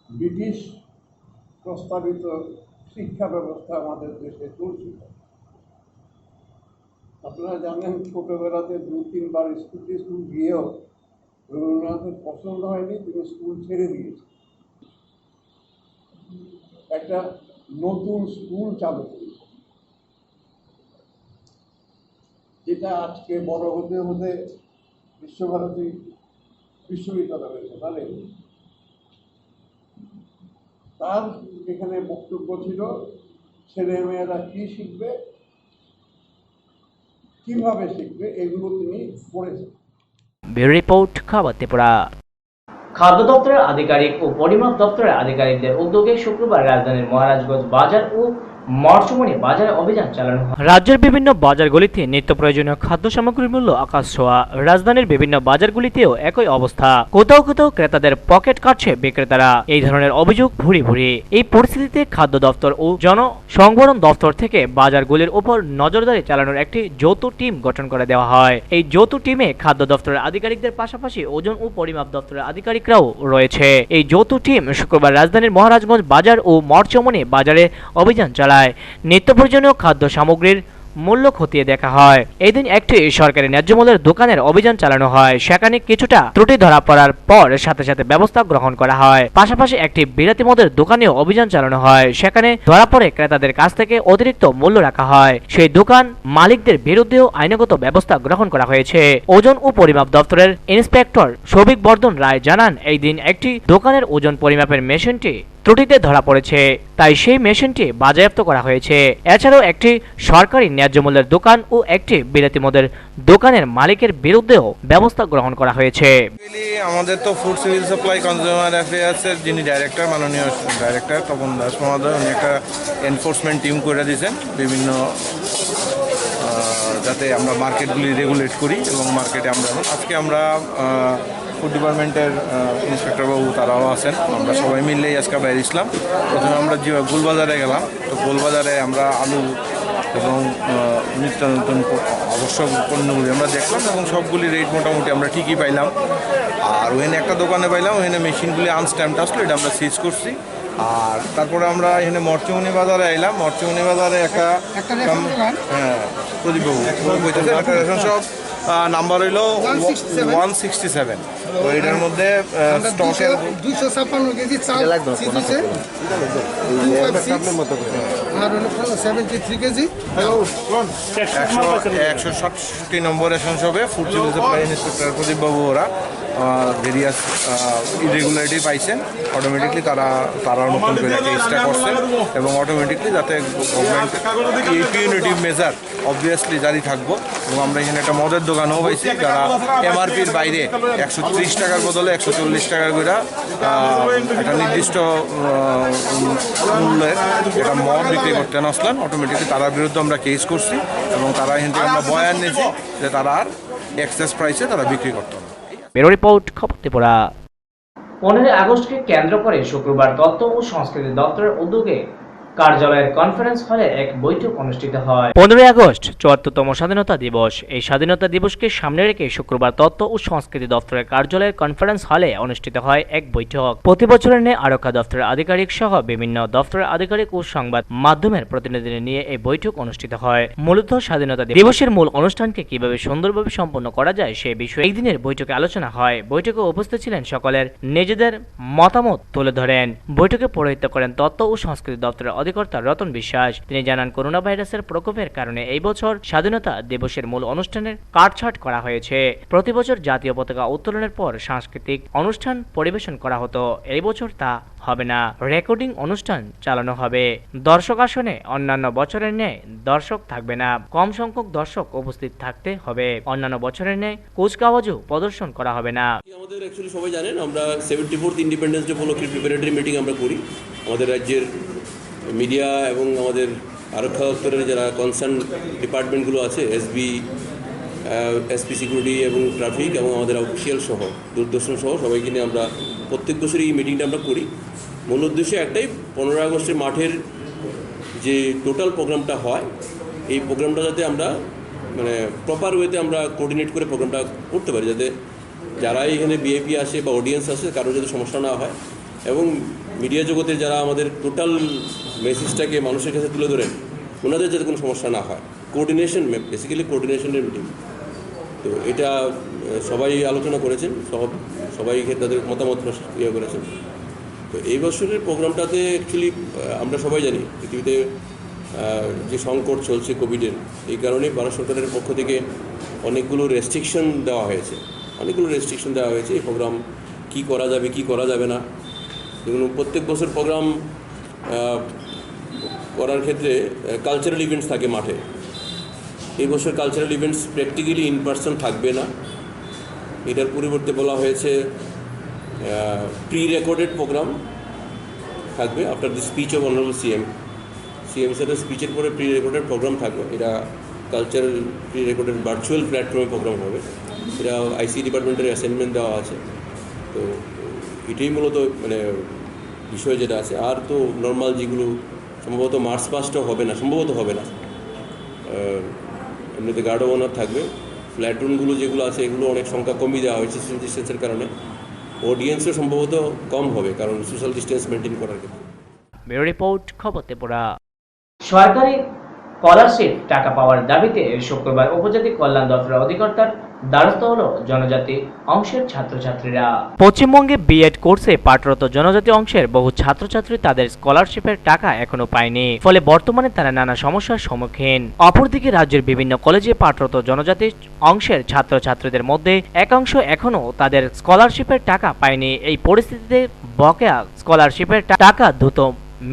ব্রিটিশ প্রস্তাবিত শিক্ষা ব্যবস্থা আমাদের দেশে চলছিল। আপনারা জানেন, ছোটবেলাতে 2-3 বার স্কুল গিয়েও রবীন্দ্রনাথের পছন্দ হয়নি, তিনি স্কুল ছেড়ে দিয়েছেন। একটা নতুন স্কুল চালু করেছে, যেটা আজকে বড় হতে হতে বিশ্বভারতী বিশ্ববিদ্যালয় হয়েছে। তাহলে তার এখানে বক্তব্য ছিল ছেলেমেয়েরা কী শিখবে, কিভাবে শিখবে, এগুলো তিনি পড়েছেন। ব্যুরো রিপোর্ট, খবর ত্রিপুরা। খাদ্য দপ্তরের আধিকারিক ও পরিমাপ দপ্তরের আধিকারিকদের উদ্যোগে শুক্রবার রাজধানীর মহারাজগঞ্জ বাজার ও মরচুমনি বাজারে অভিযান চালানো হয়। রাজ্যের বিভিন্ন বাজারগুলিতে নিত্য প্রয়োজনীয় খাদ্য সামগ্রীর মূল্য আকাশ ছোঁয়া। রাজধানীর বিভিন্ন বাজারগুলিতেও একই অবস্থা। কোথাও কোথাও ক্রেতাদের পকেট কাটছে বিক্রেতারা। এই ধরনের অভিযোগ ভুরি ভুরি। এই পরিস্থিতিতে খাদ্য দপ্তর ও জনসংবরণ দপ্তর থেকে বাজারগুলির উপর নজরদারি চালানোর একটি যৌথ টিম গঠন করে দেওয়া হয়। এই যৌথ টিমে খাদ্য দপ্তরের আধিকারিকদের পাশাপাশি ওজন ও পরিমাপ দপ্তরের আধিকারিকরাও রয়েছে। এই যৌথ টিম শুক্রবার রাজধানীর মহারাজগঞ্জ বাজার ও মরচমনি বাজারে অভিযান চালায়। নিত্য প্রয়োজনীয় খাদ্য সামগ্রীর মূল্য খতিয়ে দেখা হয়। এদিন একটি সরকারি ন্যায্য মূল্যের দোকানের অভিযান চালানো হয়। সেখানে কিছুটা ত্রুটি ধরা পড়ার পর সাথে সাথে ব্যবস্থা গ্রহণ করা হয়। পাশাপাশি একটি বিরাতি মদের দোকানেও অভিযান চালানো হয়। সেখানে ধরা পড়ে ক্রেতাদের কাছ থেকে অতিরিক্ত মূল্য রাখা হয়। সেই দোকান মালিকদের বিরুদ্ধেও আইনগত ব্যবস্থা গ্রহণ করা হয়েছে। ওজন ও পরিমাপ দপ্তরের ইন্সপেক্টর সৌভিক বর্ধন রায় জানান, এই দিন একটি দোকানের ওজন পরিমাপের মেশিনটি ত্রুটিতে ধরা পড়েছে, তাই সেই মেশিনটি বাজেয়াপ্ত করা হয়েছে। এছাড়াও একটি সরকারি ন্যায্য মূল্যের দোকান ও একটি বিরাতি মদের দোকানের মালিকের বিরুদ্ধেও ব্যবস্থা গ্রহণ করা হয়েছে। আমাদের তো ফুড সিভিল সাপ্লাই কনজিউমার অ্যাফেয়ার্সের যিনি ডাইরেক্টর, মাননীয় ডাইরেক্টর তপন দাস মহোদয়, উনি একটা এনফোর্সমেন্ট টিম করে দিয়েছেন বিভিন্ন যাতে আমরা মার্কেটগুলি রেগুলেট করি এবং মার্কেটে আজকে আমরা ফুড ডিপার্টমেন্টের ইন্সপেক্টর বাবু তারাও আছেন, আমরা সবাই মিললেই আজকে বাইরে ইসলাম। প্রথমে আমরা গোলবাজারে গেলাম, তো গোলবাজারে আমরা আলু এবং নিত্য নতুন আবশ্যক পণ্যগুলি আমরা দেখলাম এবং সবগুলি রেট মোটামুটি আমরা ঠিকই পাইলাম। আর ওখানে একটা দোকানে পাইলাম, ওখানে মেশিনগুলি আনস্ট্যাম্পড আসলো, এটা আমরা সিজ করছি। আর তারপরে আমরা এখানে মরচুমনি বাজারে এলাম। মরচুমনি বাজারে একটা হ্যাঁ প্রদীপবাবু বলতেছে একটা রেশন শপ, নাম্বার হইল 167। তো এটার মধ্যে স্টকের 256 কেজি চাল সিজুছে আর 73 কেজি 167 নম্বর রেশন শপে ফুড সিভিল সাপ্লাই ইন্সপেক্টর প্রদীপবাবু ওরা ভেরিয়াস ইরেগুলারিটি পাইছেন। অটোমেটিকলি তারা নতুন করে কেসটা করছেন এবং অটোমেটিকলি যাতে গভর্নমেন্ট পিউনিটিভ মেজার অবভিয়াসলি জারি থাকবো। এবং আমরা এখানে একটা মদের দোকানও পাইছি, যারা এমআরপির বাইরে 130 টাকার বদলে 140 টাকার করে একটা নির্দিষ্ট মূল্যের একটা মদ বিক্রি করতে আসলেন। অটোমেটিকলি তার বিরুদ্ধে আমরা কেস করছি এবং তারা এখান থেকে আমরা বয়ান নিয়েছি যে তারা আর এক্সেস প্রাইসে তারা বিক্রি করতো না। ব্যুরো রিপোর্ট, খবর ত্রিপুরা। 15 আগস্টকে কেন্দ্র করে শুক্রবার তথ্য ও সংস্কৃতি দপ্তরের উদ্যোগে কার্যালয়ের কনফারেন্স হলে এক বৈঠক অনুষ্ঠিত হয়। 15 আগস্ট 74তম স্বাধীনতা দিবস। এই স্বাধীনতা দিবসকে সামনে রেখে শুক্রবার তথ্য ও সংস্কৃতি দপ্তরের কার্যালয়ের কনফারেন্স হলে অনুষ্ঠিত হয় এক বৈঠক। প্রতি বছরের ন্যায় আরক্ষা দপ্তরের আধিকারিক সহ বিভিন্ন দপ্তরের আধিকারিক ও সংবাদ মাধ্যমের প্রতিনিধিদের নিয়ে এই বৈঠক অনুষ্ঠিত হয়। মূলত স্বাধীনতা দিবসের মূল অনুষ্ঠানকে কিভাবে সুন্দরভাবে সম্পন্ন করা যায় সে বিষয়ে একদিনের বৈঠকে আলোচনা হয়। বৈঠকে উপস্থিত ছিলেন সকলের নিজেদের মতামত তুলে ধরেন। বৈঠকে পৌরোহিত্য করেন তথ্য ও সংস্কৃতি দপ্তরের অধিকর্তা রতন বিশ্বাস। তিনি জানান, করোনা ভাইরাসের প্রকোপের কারণে এই বছর স্বাধীনতা দিবসের মূল অনুষ্ঠানের কাটছাঁট করা হয়েছে। প্রতি বছর জাতীয় পতাকা উত্তোলনের পর সাংস্কৃতিক অনুষ্ঠান পরিবেশন করা হতো, এই বছর তা হবে না। রেকর্ডিং অনুষ্ঠান চালানো হবে। দর্শক আসনে অন্যান্য বছরের ন্যায় দর্শক থাকবে না, কম সংখ্যক দর্শক উপস্থিত থাকতে হবে। অন্যান্য বছরের ন্যায় কুচকাওয়াজও প্রদর্শন করা হবে না। আমাদের অ্যাকচুয়ালি সবাই জানেন আমরা 74th ইন্ডিপেন্ডেন্স ডে উপলক্ষে প্রিপারেটরি মিটিং আমরা করি। আমাদের রাজ্যের মিডিয়া এবং আমাদের আরক্ষা দপ্তরের যারা কনসার্ন ডিপার্টমেন্টগুলো আছে, এসপি সিকিউরিটি এবং ট্রাফিক এবং আমাদের অফিসিয়াল সহ দূরদর্শন সহ সবাইকে নিয়ে আমরা প্রত্যেক বছরই এই মিটিংটা আমরা করি। মূল উদ্দেশ্য একটাই, 15 আগস্টের মাঠের যে টোটাল প্রোগ্রামটা হয় এই প্রোগ্রামটা যাতে আমরা মানে প্রপার ওয়েতে আমরা কোঅর্ডিনেট করে প্রোগ্রামটা করতে পারি, যাতে যারা এখানে ভিআইপি আসে বা অডিয়েন্স আসে কারোর যাতে সমস্যা না হয় এবং মিডিয়া জগতের যারা আমাদের টোটাল মেসেজটাকে মানুষের কাছে তুলে ধরেন ওনাদের যাতে কোনো সমস্যা না হয়। কোঅর্ডিনেশন, বেসিক্যালি কোঅর্ডিনেশনের মিটিং। তো এটা সবাই আলোচনা করেছেন, সবাই তাদের মতামত ইয়ে করেছেন। তো এই বছরের প্রোগ্রামটাতে অ্যাকচুয়ালি আমরা সবাই জানি পৃথিবীতে যে সংকট চলছে কোভিডের, এই কারণে ভারত সরকারের পক্ষ থেকে অনেকগুলো রেস্ট্রিকশন দেওয়া হয়েছে। এই প্রোগ্রাম কী করা যাবে কী করা যাবে না দেখুন, প্রত্যেক বছর প্রোগ্রাম করার ক্ষেত্রে কালচারাল ইভেন্টস থাকে মাঠে। এই বছর cultural events practically in person থাকবে না, এটার পরিবর্তে বলা হয়েছে প্রি রেকর্ডেড প্রোগ্রাম থাকবে after the speech of honourable CM স্যারের স্পিচের পরে প্রি রেকর্ডেড প্রোগ্রাম থাকবে। এটা কালচারাল প্রি রেকর্ডেড ভার্চুয়াল প্ল্যাটফর্মে প্রোগ্রাম হবে। এটা আইসি ডিপার্টমেন্টের অ্যাসাইনমেন্ট দেওয়া আছে। তো এটাই মূলত মানে বিষয় যেটা আছে। আর তো নর্মাল যেগুলো সম্ভবত মার্চ পাস্টও হবে না, সম্ভবত হবে না। এমনিতে গার্ড অফ অনার থাকবে। প্ল্যাটুনগুলো যেগুলো আছে এগুলো অনেক সংখ্যা কমিয়ে দেওয়া হয়েছে সোশ্যাল ডিস্টেন্সের কারণে। অডিয়েন্সও সম্ভবত কম হবে কারণ সোশ্যাল ডিস্টেন্স মেনটেন করার ক্ষেত্রে। ব্যুরো রিপোর্ট, খবর ত্রিপুরা। সরকারি স্কলারশিপ টাকা পাওয়ার দাবিতে শুক্রবার উপজাতি কল্যাণ দপ্তরের অধিকর্তার দ্বারস্থ হলো জনজাতি অংশের ছাত্রছাত্রীরা। পশ্চিমবঙ্গে বিএড কোর্সে পাঠরত জনজাতি অংশের বহু ছাত্রছাত্রী তাদের স্কলারশিপের টাকা এখনো পায়নি, ফলে বর্তমানে তারা নানা সমস্যার সম্মুখীন। অপরদিকে রাজ্যের বিভিন্ন কলেজে পাঠরত জনজাতি অংশের ছাত্রছাত্রীদের মধ্যে একাংশ এখনো তাদের স্কলারশিপের টাকা পায়নি। এই পরিস্থিতিতে বকেয়া স্কলারশিপের টাকা দ্রুত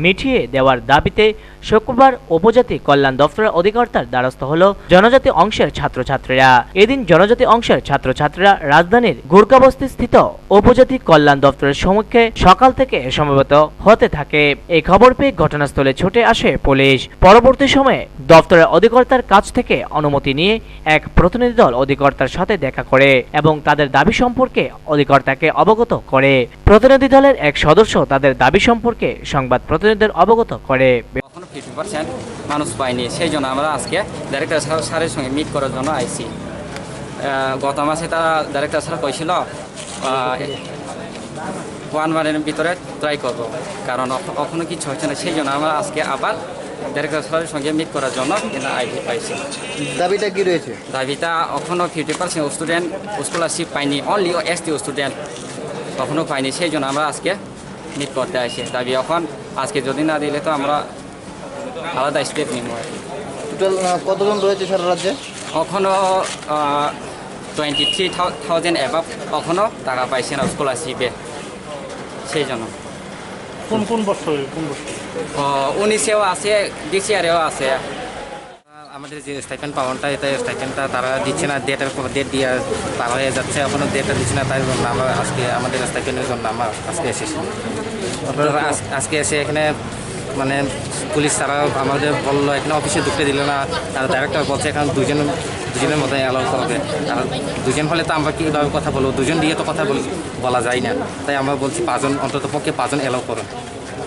মিটিয়ে দেওয়ার দাবিতে শুক্রবার উপজাতি কল্যাণ দপ্তরের অধিকর্তার দ্বারস্থ হল জনজাতি অংশের ছাত্রছাত্রীরা। এদিন জনজাতি অংশের ছাত্রছাত্রীরা রাজধানীর গুরকাবস্তি স্থিত উপজাতি কল্যাণ দপ্তরের সম্মুখে সকাল থেকে সমবেত হতে থাকে। এই খবর পেয়ে ঘটনাস্থলে ছুটে আসে পুলিশ। পরবর্তী সময়ে দপ্তরের অধিকর্তার কাছ থেকে অনুমতি নিয়ে এক প্রতিনিধি দল অধিকর্তার সাথে দেখা করে এবং তাদের দাবি সম্পর্কে অধিকর্তাকে অবগত করে। প্রতিনিধি দলের এক সদস্য তাদের দাবি সম্পর্কে সংবাদ প্রতিনিধিদের অবগত করে। 50% মানুষ পায়নি, সেই জন্য আমরা আজকে ডাইরেক্টর স্যারের সঙ্গে মিট করার জন্য আইসি। গত মাসে তারা ডাইরেক্টর স্যার কইছিল 1 মাসের ভিতরে ট্রাই করব, কারণ কখনো কিছু হচ্ছে না। সেই জন্য আমরা আজকে আবার ডাইরেক্টর স্যারের সঙ্গে মিট করার জন্য পাইছি। দাবিটা কি রয়েছে? দাবিটা এখনও 50% স্টুডেন্ট স্কলারশিপ পায়নি, অনলি এসটি স্টুডেন্ট কখনো পায়নি। সেই জন্য আমরা আজকে মিট করতে আসি। দাবি এখন আজকে যদি না দিলে তো আমরা আলাদা স্টেপ নিব। টোটাল কতজন রয়েছে সারা রাজ্যে? এখনও 23,000 অ্যাভাব এখনও টাকা পাইছে না স্কলারশিপে। সেই জন্য কোন কোন বছর 19-এও আছে, ডিসিআরেও আছে। আমাদের যে স্টাইপেন্ড পাওয়াটা, এটা স্টাইপেন্ডটা তারা দিচ্ছে না, ডেট দিয়ে পার হয়ে যাচ্ছে, এখনও ডেটটা দিচ্ছে না। তাই জন্য আমরা আজকে আমাদের স্টাইপেন্ডের জন্য আমরা আজকে এসেছি। আজকে এসে এখানে মানে পুলিশ তারা আমাদের বললো এখানে অফিসে ঢুকতে দিল না। তারা ডাইরেক্টর বলছে এখানে দুজনের মতো অ্যালাউ করবে। আর দুজন হলে তো আমরা কীভাবে কথা বলবো, দুজন দিয়ে তো কথা বলা যায় না। তাই আমরা বলছি 5 জন, অন্তত পক্ষে 5 জন অ্যালাউ করুন।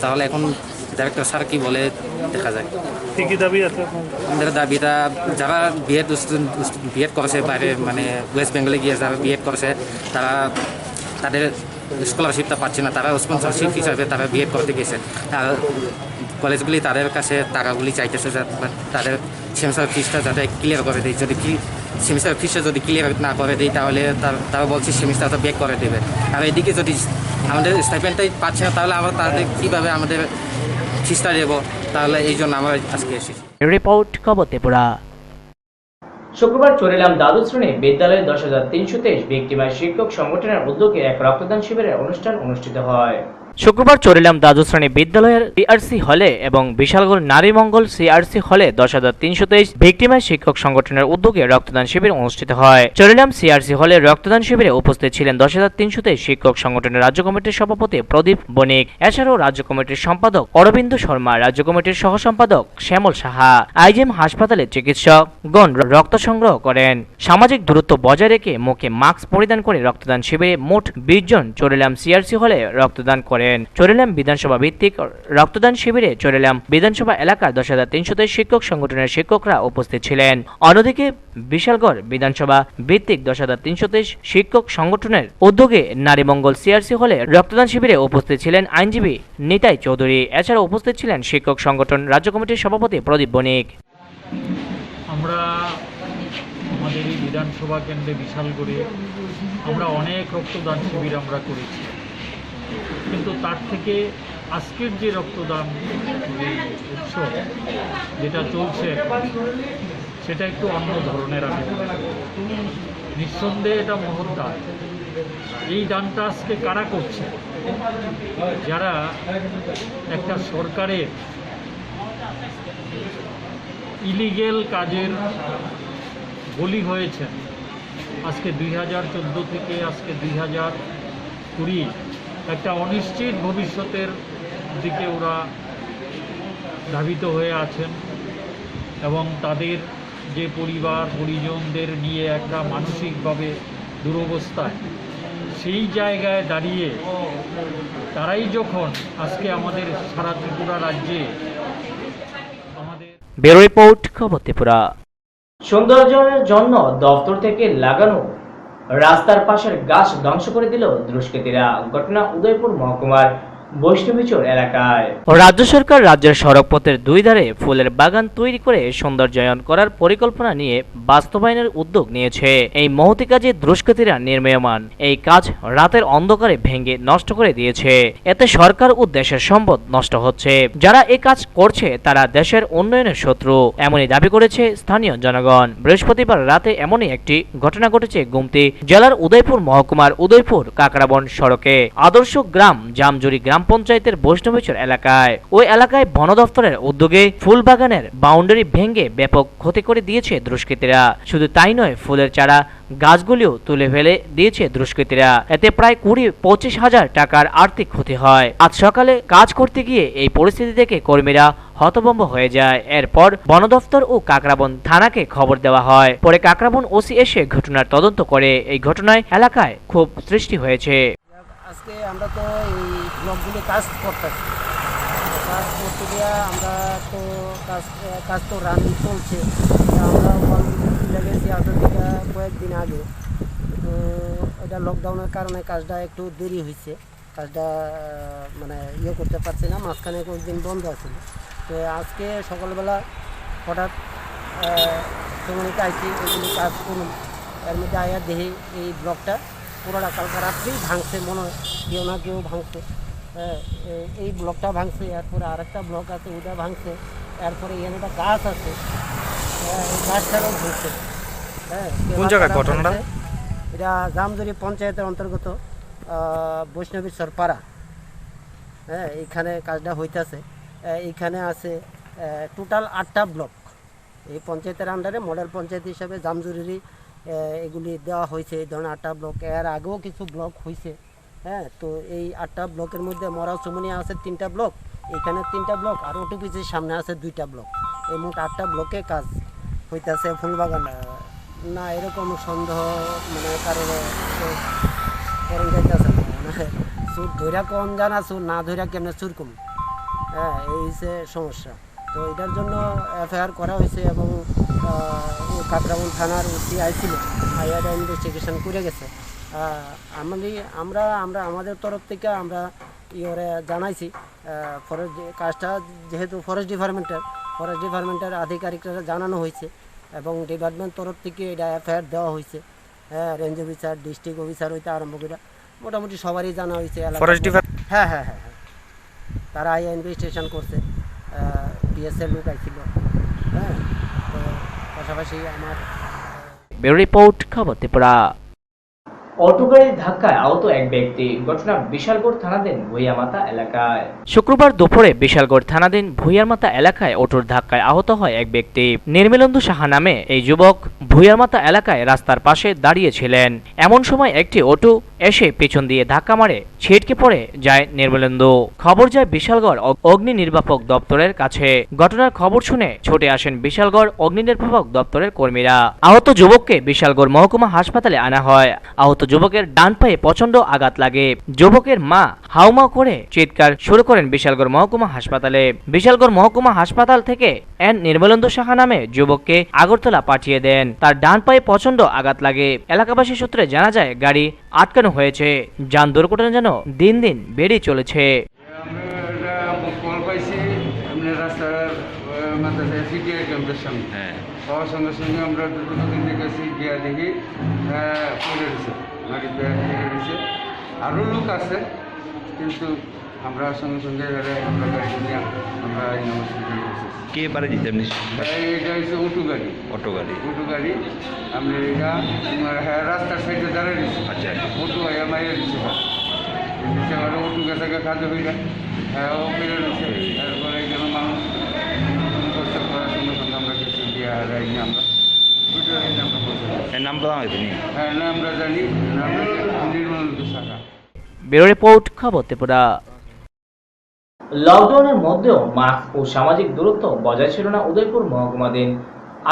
তাহলে এখন ডাইরেক্টর স্যার কী বলে দেখা যায়। কী দাবি আছে আমাদের? দাবিটা যারা বিএড করেছে বাইরে, মানে ওয়েস্ট বেঙ্গলে গিয়ে যারা বিএড করেছে তারা তাদের স্কলারশিপটা পাচ্ছে না। তারা স্পন্সরশিপ হিসাবে তারা বিএড করতে গেছে। আর কলেজগুলি তাদের কাছে টাকাগুলি চাইতেছে, তাদের সেমিস্টার ফিসটা যাতে ক্লিয়ার করে দেয়। যদি সেমিস্টার ফিসটা যদি ক্লিয়ার না করে দেয় তাহলে তারা বলছে সেমিস্টারটা ব্যাক করে দেবে। আর এদিকে যদি আমাদের স্টাইপেন্ডটাই পাচ্ছে না তাহলে আমরা তাদের কীভাবে আমাদের ফিসটা দেবো? তাহলে এই জন্য আমরা আজকে এসেছি। রিপোর্ট, খবর ত্রিপুরা। শুক্রবার চরিলাম দ্বাদশ শ্রেণী বিদ্যালয়ে 10,323 ভিক্টিমার শিক্ষক সংগঠনের উদ্যোগে এক রক্তদান শিবিরের অনুষ্ঠান অনুষ্ঠিত হয়। শুক্রবার চরিলাম দ্বাদশ শ্রেণী বিদ্যালয়ের সিআরসি হলে এবং বিশালগড় নারী মঙ্গল সিআরসি হলে 10,323 ভিক্টিমার শিক্ষক সংগঠনের উদ্যোগে রক্তদান শিবির অনুষ্ঠিত হয়। চরিলাম সিআরসি হলে রক্তদান শিবিরে উপস্থিত ছিলেন 10,323 শিক্ষক সংগঠনের রাজ্য কমিটির সভাপতি প্রদীপ বণিক, এছাড়াও রাজ্য কমিটির সম্পাদক অরবিন্দ শর্মা, রাজ্য কমিটির সহ সম্পাদক শ্যামল সাহা, আইজিএম হাসপাতালের চিকিৎসকগণ রক্ত সংগ্রহ করেন। সামাজিক দূরত্ব বজায় রেখে মুখে মাস্ক পরিধান করে রক্তদান শিবিরে মোট 20 জন চরিলাম সিআরসি হলে রক্তদান করেন। চরিলাম বিধানসভা ভিত্তিক রক্তদান শিবিরে চরিলাম বিধানসভা এলাকার 10,323 শিক্ষক সংগঠনের শিক্ষকরা উপস্থিত ছিলেন। অন্যদিকে বিশালগড় বিধানসভা ভিত্তিক 10,323 শিক্ষক সংগঠনের উদ্যোগে নারী মঙ্গল সিআরসি হলে রক্তদান শিবিরে উপস্থিত ছিলেন আইনজীবী নিতাই চৌধুরী, এছাড়া উপস্থিত ছিলেন শিক্ষক সংগঠন রাজ্য কমিটির সভাপতি প্রদীপ বণিক। আমরা আমাদের এই বিধানসভা কেন্দ্রে বিশালগড়ে আমরা অনেক রক্তদান শিবির আমরা করেছি, কিন্তু তার থেকে আজকের যে রক্তদান উৎসব যেটা চলছে সেটা একটু অন্য ধরনের। আমি নিঃসন্দেহে এটা মহৎ কাজ, এই দানটা আজকে কারা করছে? যারা একটা সরকারের ইলিগেল কাজের বলি হয়েছেন। আজকে 2014 থেকে আজকে 2020 একটা অনিশ্চিত ভবিষ্যতের দিকে ওরা ধাবিত হয়ে আছেন এবং তাদের যে পরিবার পরিজনদের নিয়ে একটা মানসিকভাবে দুরবস্থায়, সেই জায়গায় দাঁড়িয়ে তারাই যখন আজকে আমাদের সারা ত্রিপুরা রাজ্যে আমাদের ব্যুরো রিপোর্ট, খবর ত্রিপুরা। সৌন্দর্যের জন্য দপ্তর থেকে লাগানো রাস্তার পাশের গাছ ধ্বংস করে দিল দুষ্কৃতীরা। ঘটনা উদয়পুর মহকুমার বৈষ্ণবীচর এলাকায়। রাজ্য সরকার রাজ্যের সড়ক পথের দুই ধারে ফুলের বাগান তৈরি করে সৌন্দর্যায়ন করার পরিকল্পনা নিয়ে বাস্তবায়নের উদ্যোগ নিয়েছে। এই মহতি কাজে দুষ্কৃতীরা নির্মীয়মান এই কাজ রাতের অন্ধকারে ভেঙে নষ্ট করে দিয়েছে। এতে সরকার ও দেশের সম্পদ নষ্ট হচ্ছে। যারা এই কাজ করছে তারা দেশের উন্নয়নের শত্রু, এমনই দাবি করেছে স্থানীয় জনগণ। বৃহস্পতিবার রাতে এমনই একটি ঘটনা ঘটেছে গুমতি জেলার উদয়পুর মহকুমার উদয়পুর কাকরাবন সড়কে আদর্শ গ্রাম জামজুরি গ্রাম পঞ্চায়েতের বৈষ্ণবীচর এলাকায়। ওই এলাকায় বন দফতরের উদ্যোগে ফুল বাগানের বাউন্ডারি ভেঙে ব্যাপক ক্ষতি করে দিয়েছে দুষ্কৃতীরা। শুধু তাই নয়, ফুলের চারা গাছগুলিও তুলে ফেলে দিয়েছে দুষ্কৃতীরা। এতে প্রায় 20-25 হাজার টাকার আর্থিক ক্ষতি হয়। আজ সকালে কাজ করতে গিয়ে এই পরিস্থিতি দেখে কর্মীরা হতভম্ব হয়ে যায়। এরপর বন দফতর ও কাকরাবন থানাকে খবর দেওয়া হয়। পরে কাকরাবন ওসি এসে ঘটনার তদন্ত করে। এই ঘটনায় এলাকায় ক্ষোভ সৃষ্টি হয়েছে। আজকে আমরা তো এই ব্লকগুলো কাজ করতেছি, কাজ করতে গিয়ে আমরা তো কাজ তো রানিং চলছে। আমরা তুলে গেছি আসার থেকে কয়েকদিন আগে, তো এটা লকডাউনের কারণে কাজটা একটু দেরি হয়েছে। কাজটা মানে করতে পারছি না, মাঝখানে কয়েকদিন বন্ধ আছে। তো আজকে সকালবেলা হঠাৎ সময়কে আইছি এগুলি কাজ করুন, এর মধ্যে আয়া দেখি এই ব্লকটা পুরোটা কালকে রাত্রেই ভাঙছে, মনে হয় কেউ না কেউ ভাঙছে। এই ব্লকটা ভাঙছে, এরপরে আরেকটা ব্লক আছে ওটা ভাঙছে, এরপরে এখানে একটা গাছ আছে, এই গাছটারও ভাঙছে। কোন জায়গায় ঘটনাটা? এটা জামজুরি পঞ্চায়েতের অন্তর্গত বৈষ্ণবীচর পাড়া। এইখানে কাজটা হইতেছে। এইখানে আছে টোটাল 8টা ব্লক। এই পঞ্চায়েতের আন্ডারে মডেল পঞ্চায়েত হিসাবে জামজুরিরই এগুলি দেওয়া হয়েছে, এই ধরনের 8টা ব্লক। এর আগেও কিছু ব্লক হয়েছে। তো এই 8টা ব্লকের মধ্যে মরাও চুমনিয়া আছে 3টা ব্লক, এখানে 3টা ব্লক, আর ওটুপিসির সামনে আছে 2টা ব্লক। এই মোট 8টা ব্লকে কাজ হইতেছে ফুলবাগান। না এরকম সন্দেহ মানে কারোর করণ যাইতেছে না, মানে চুর ধৈরা কম জানা, চুর না ধৈরা কেমনে চুর কম, এই হচ্ছে সমস্যা। তো এটার জন্য এফআইআর করা হয়েছে এবং কাকরাবন থানার ওসি আইছিল, আইআর ইনভেস্টিগেশন করে গেছে। আমরা আমাদের তরফ থেকে আমরা ইয়ে জানাইছি, ফরেস্ট কাজটা যেহেতু ফরেস্ট ডিপার্টমেন্টের আধিকারিকরা জানানো হয়েছে এবং ডিপার্টমেন্ট তরফ থেকে এটা এফআইআর দেওয়া হয়েছে। রেঞ্জ অফিসার, ডিস্ট্রিক্ট অফিসার হইতে আরম্ভ করে মোটামুটি সবারই জানা হয়েছে। হ্যাঁ, তারা আইয়া ইনভেস্টিগেশন করছে, পিএসএল লোক আইছিল। তো পাশাপাশি আমার ব্যুরো রিপোর্ট, খবর ত্রিপুরা। অটো গাড়ির ধাক্কায় আহত এক ব্যক্তি। ঘটনা বিশালগড় থানাধীন ভুইয়ামাতা এলাকায়। শুক্রবার দুপুরে বিশালগড় থানাধীন ভুইয়ামাতা এলাকায় অটোর ধাক্কায় আহত হয় এক ব্যক্তি। নির্মলেন্দু সাহা নামে এই যুবক ভুইয়ামাতা এলাকায় রাস্তার পাশে দাঁড়িয়েছিলেন। এমন সময় একটি অটো এসে পেছন দিয়ে ধাক্কা মারে, ছিটকে পড়ে যায় নির্মলেন্দু। খবর যায় বিশালগড় অগ্নি নির্বাপক দপ্তরের কাছে। ঘটনার খবর শুনে ছুটে আসেন বিশালগড় অগ্নি নির্বাপক দপ্তরের কর্মীরা। আহত যুবককে বিশালগড় মহকুমা হাসপাতালে আনা হয়। আহত যুবকের ডান পায়ে প্রচন্ড আঘাত লাগে। যুবকের মা হাউমাউ করে চিৎকার শুরু করেন বিশালগড় মহকুমা হাসপাতালে। বিশালগড় মহকুমা হাসপাতাল থেকে নির্মলেন্দু সাহা নামে যুবককে আগরতলা পাঠিয়ে দেন। তার ডান পায়ে প্রচন্ড আঘাত লাগে। এলাকাবাসী সূত্রে জানা যায় গাড়ি আটকানো হয়েছে। যান দুর্ঘটনা যেন দিন দিন বেড়ে চলেছে। পাওয়ার সঙ্গে সঙ্গে আমরা দুটো দেখেছি, গিয়া দেখি পড়ে রয়েছে, গাড়ি পড়ে রয়েছে। আরও লোক আছে, কিন্তু আমরা সঙ্গে সঙ্গে আমরা গাড়ি নিয়ে আমরা হসপিটালে এসেছি। কে পারে দিতে এমনি এটা হচ্ছে অটো গাড়ি। অটো গাড়ি আপনি এটা হ্যাঁ রাস্তার সাইডে দাঁড়িয়ে দিচ্ছে। আচ্ছা অটো ভাইয়া মাইয়া দিচ্ছে আমার অটো গাছাকে খাদ্য হইলে হ্যাঁ ও ফিরে দিচ্ছে। তারপরে এখানে মানুষ করতে করার সঙ্গে সঙ্গে আমরা কিছু দিয়ে হারাইনি আমরা নাম বলা হয়তো নি হ্যাঁ না আমরা জানি নির্মল শাখা। ব্যুরো রিপোর্ট খবর ত্রিপুরা। লকডাউনের মধ্যেও মাস্ক ও সামাজিক দূরত্ব বজায় ছিল না উদয়পুর মহকুমাধীন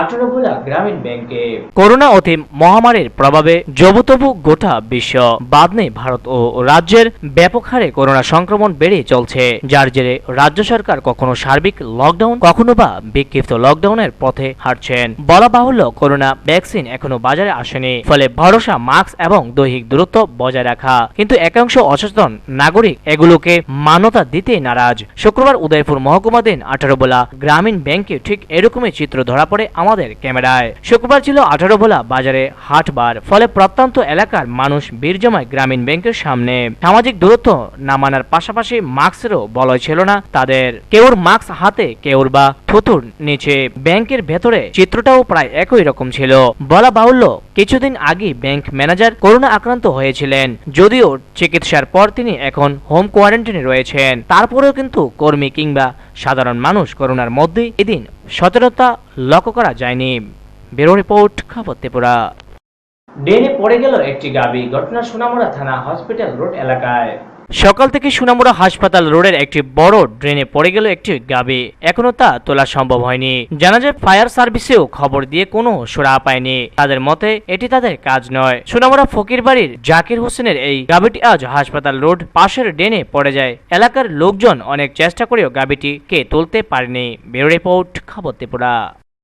18 ভোলা গ্রামীণ ব্যাংকে। করোনা অতি মহামারীর প্রভাবে জবুতবু গোটা বিশ্ব বাদ নেই ভারত ও রাজ্যের ব্যাপক হারে করোনা সংক্রমণ বেড়ে চলছে, যার জেরে রাজ্য সরকার কখনো সার্বিক লকডাউন কখনো বা বিক্ষিপ্ত লকডাউনের পথে হাঁটছেন। বলা বাহুল্য করোনা ভ্যাকসিন এখনো বাজারে আসেনি, ফলে ভরসা মাস্ক এবং দৈহিক দূরত্ব বজায় রাখা। কিন্তু একাংশ অসচেতন নাগরিক এগুলোকে মান্যতা দিতে নারাজ। শুক্রবার উদয়পুর মহকুমাধীন 18 ভোলা গ্রামীণ ব্যাংকে ঠিক এরকমই চিত্র ধরা পড়ে আমাদের ক্যামেরায়। শুক্রবার ছিল 18 ভোলা বাজারে হাটবার, ফলে প্রত্যন্ত এলাকার মানুষ ভিড় জমায় গ্রামীণ ব্যাংকের সামনে। সামাজিক দূরত্ব না মানার পাশাপাশি মাস্কেরও বলয় ছিল না তাদের। কেউর মাস্ক হাতে, কেউর বা থুতুর নিচে। ব্যাংকের ভেতরে চিত্রটাও প্রায় একই রকম ছিল। বলা বাহুল্য কিছুদিন আগে ব্যাংক ম্যানেজার করোনা আক্রান্ত হয়েছিলেন, যদিও চিকিৎসার পর তিনি এখন হোম কোয়ারেন্টাইনে রয়েছেন। তারপরেও কিন্তু কর্মী কিংবা সাধারণ মানুষ করোনার মধ্যে এদিন সচেতনতা লক্ষ্য করা যায়নি। ব্যুরো রিপোর্ট খবর ত্রিপুরা। ড্রেনে পড়ে গেল একটি গাবি, ঘটনা সোনামুড়া থানা হসপিটাল রোড এলাকায়। সকাল থেকে সোনামুড়া হাসপাতাল রোডের একটি বড় ড্রেনে পড়ে গেল একটি গাবি। এখনো তা তোলা সম্ভব হয়নি। জানা যায় ফায়ার সার্ভিসেও খবর দিয়ে কোনো সুরাহা পায়নি। তাদের মতে এটি তাদের কাজ নয়। সোনামুড়া ফকির বাড়ির জাকির হোসেনের এই গাবিটি আজ হাসপাতাল রোড পাশের ড্রেনে পড়ে যায়। এলাকার লোকজন অনেক চেষ্টা করেও গাবিটিকে তুলতে পারেনি। ব্যুরো রিপোর্ট খবর ত্রিপুরা।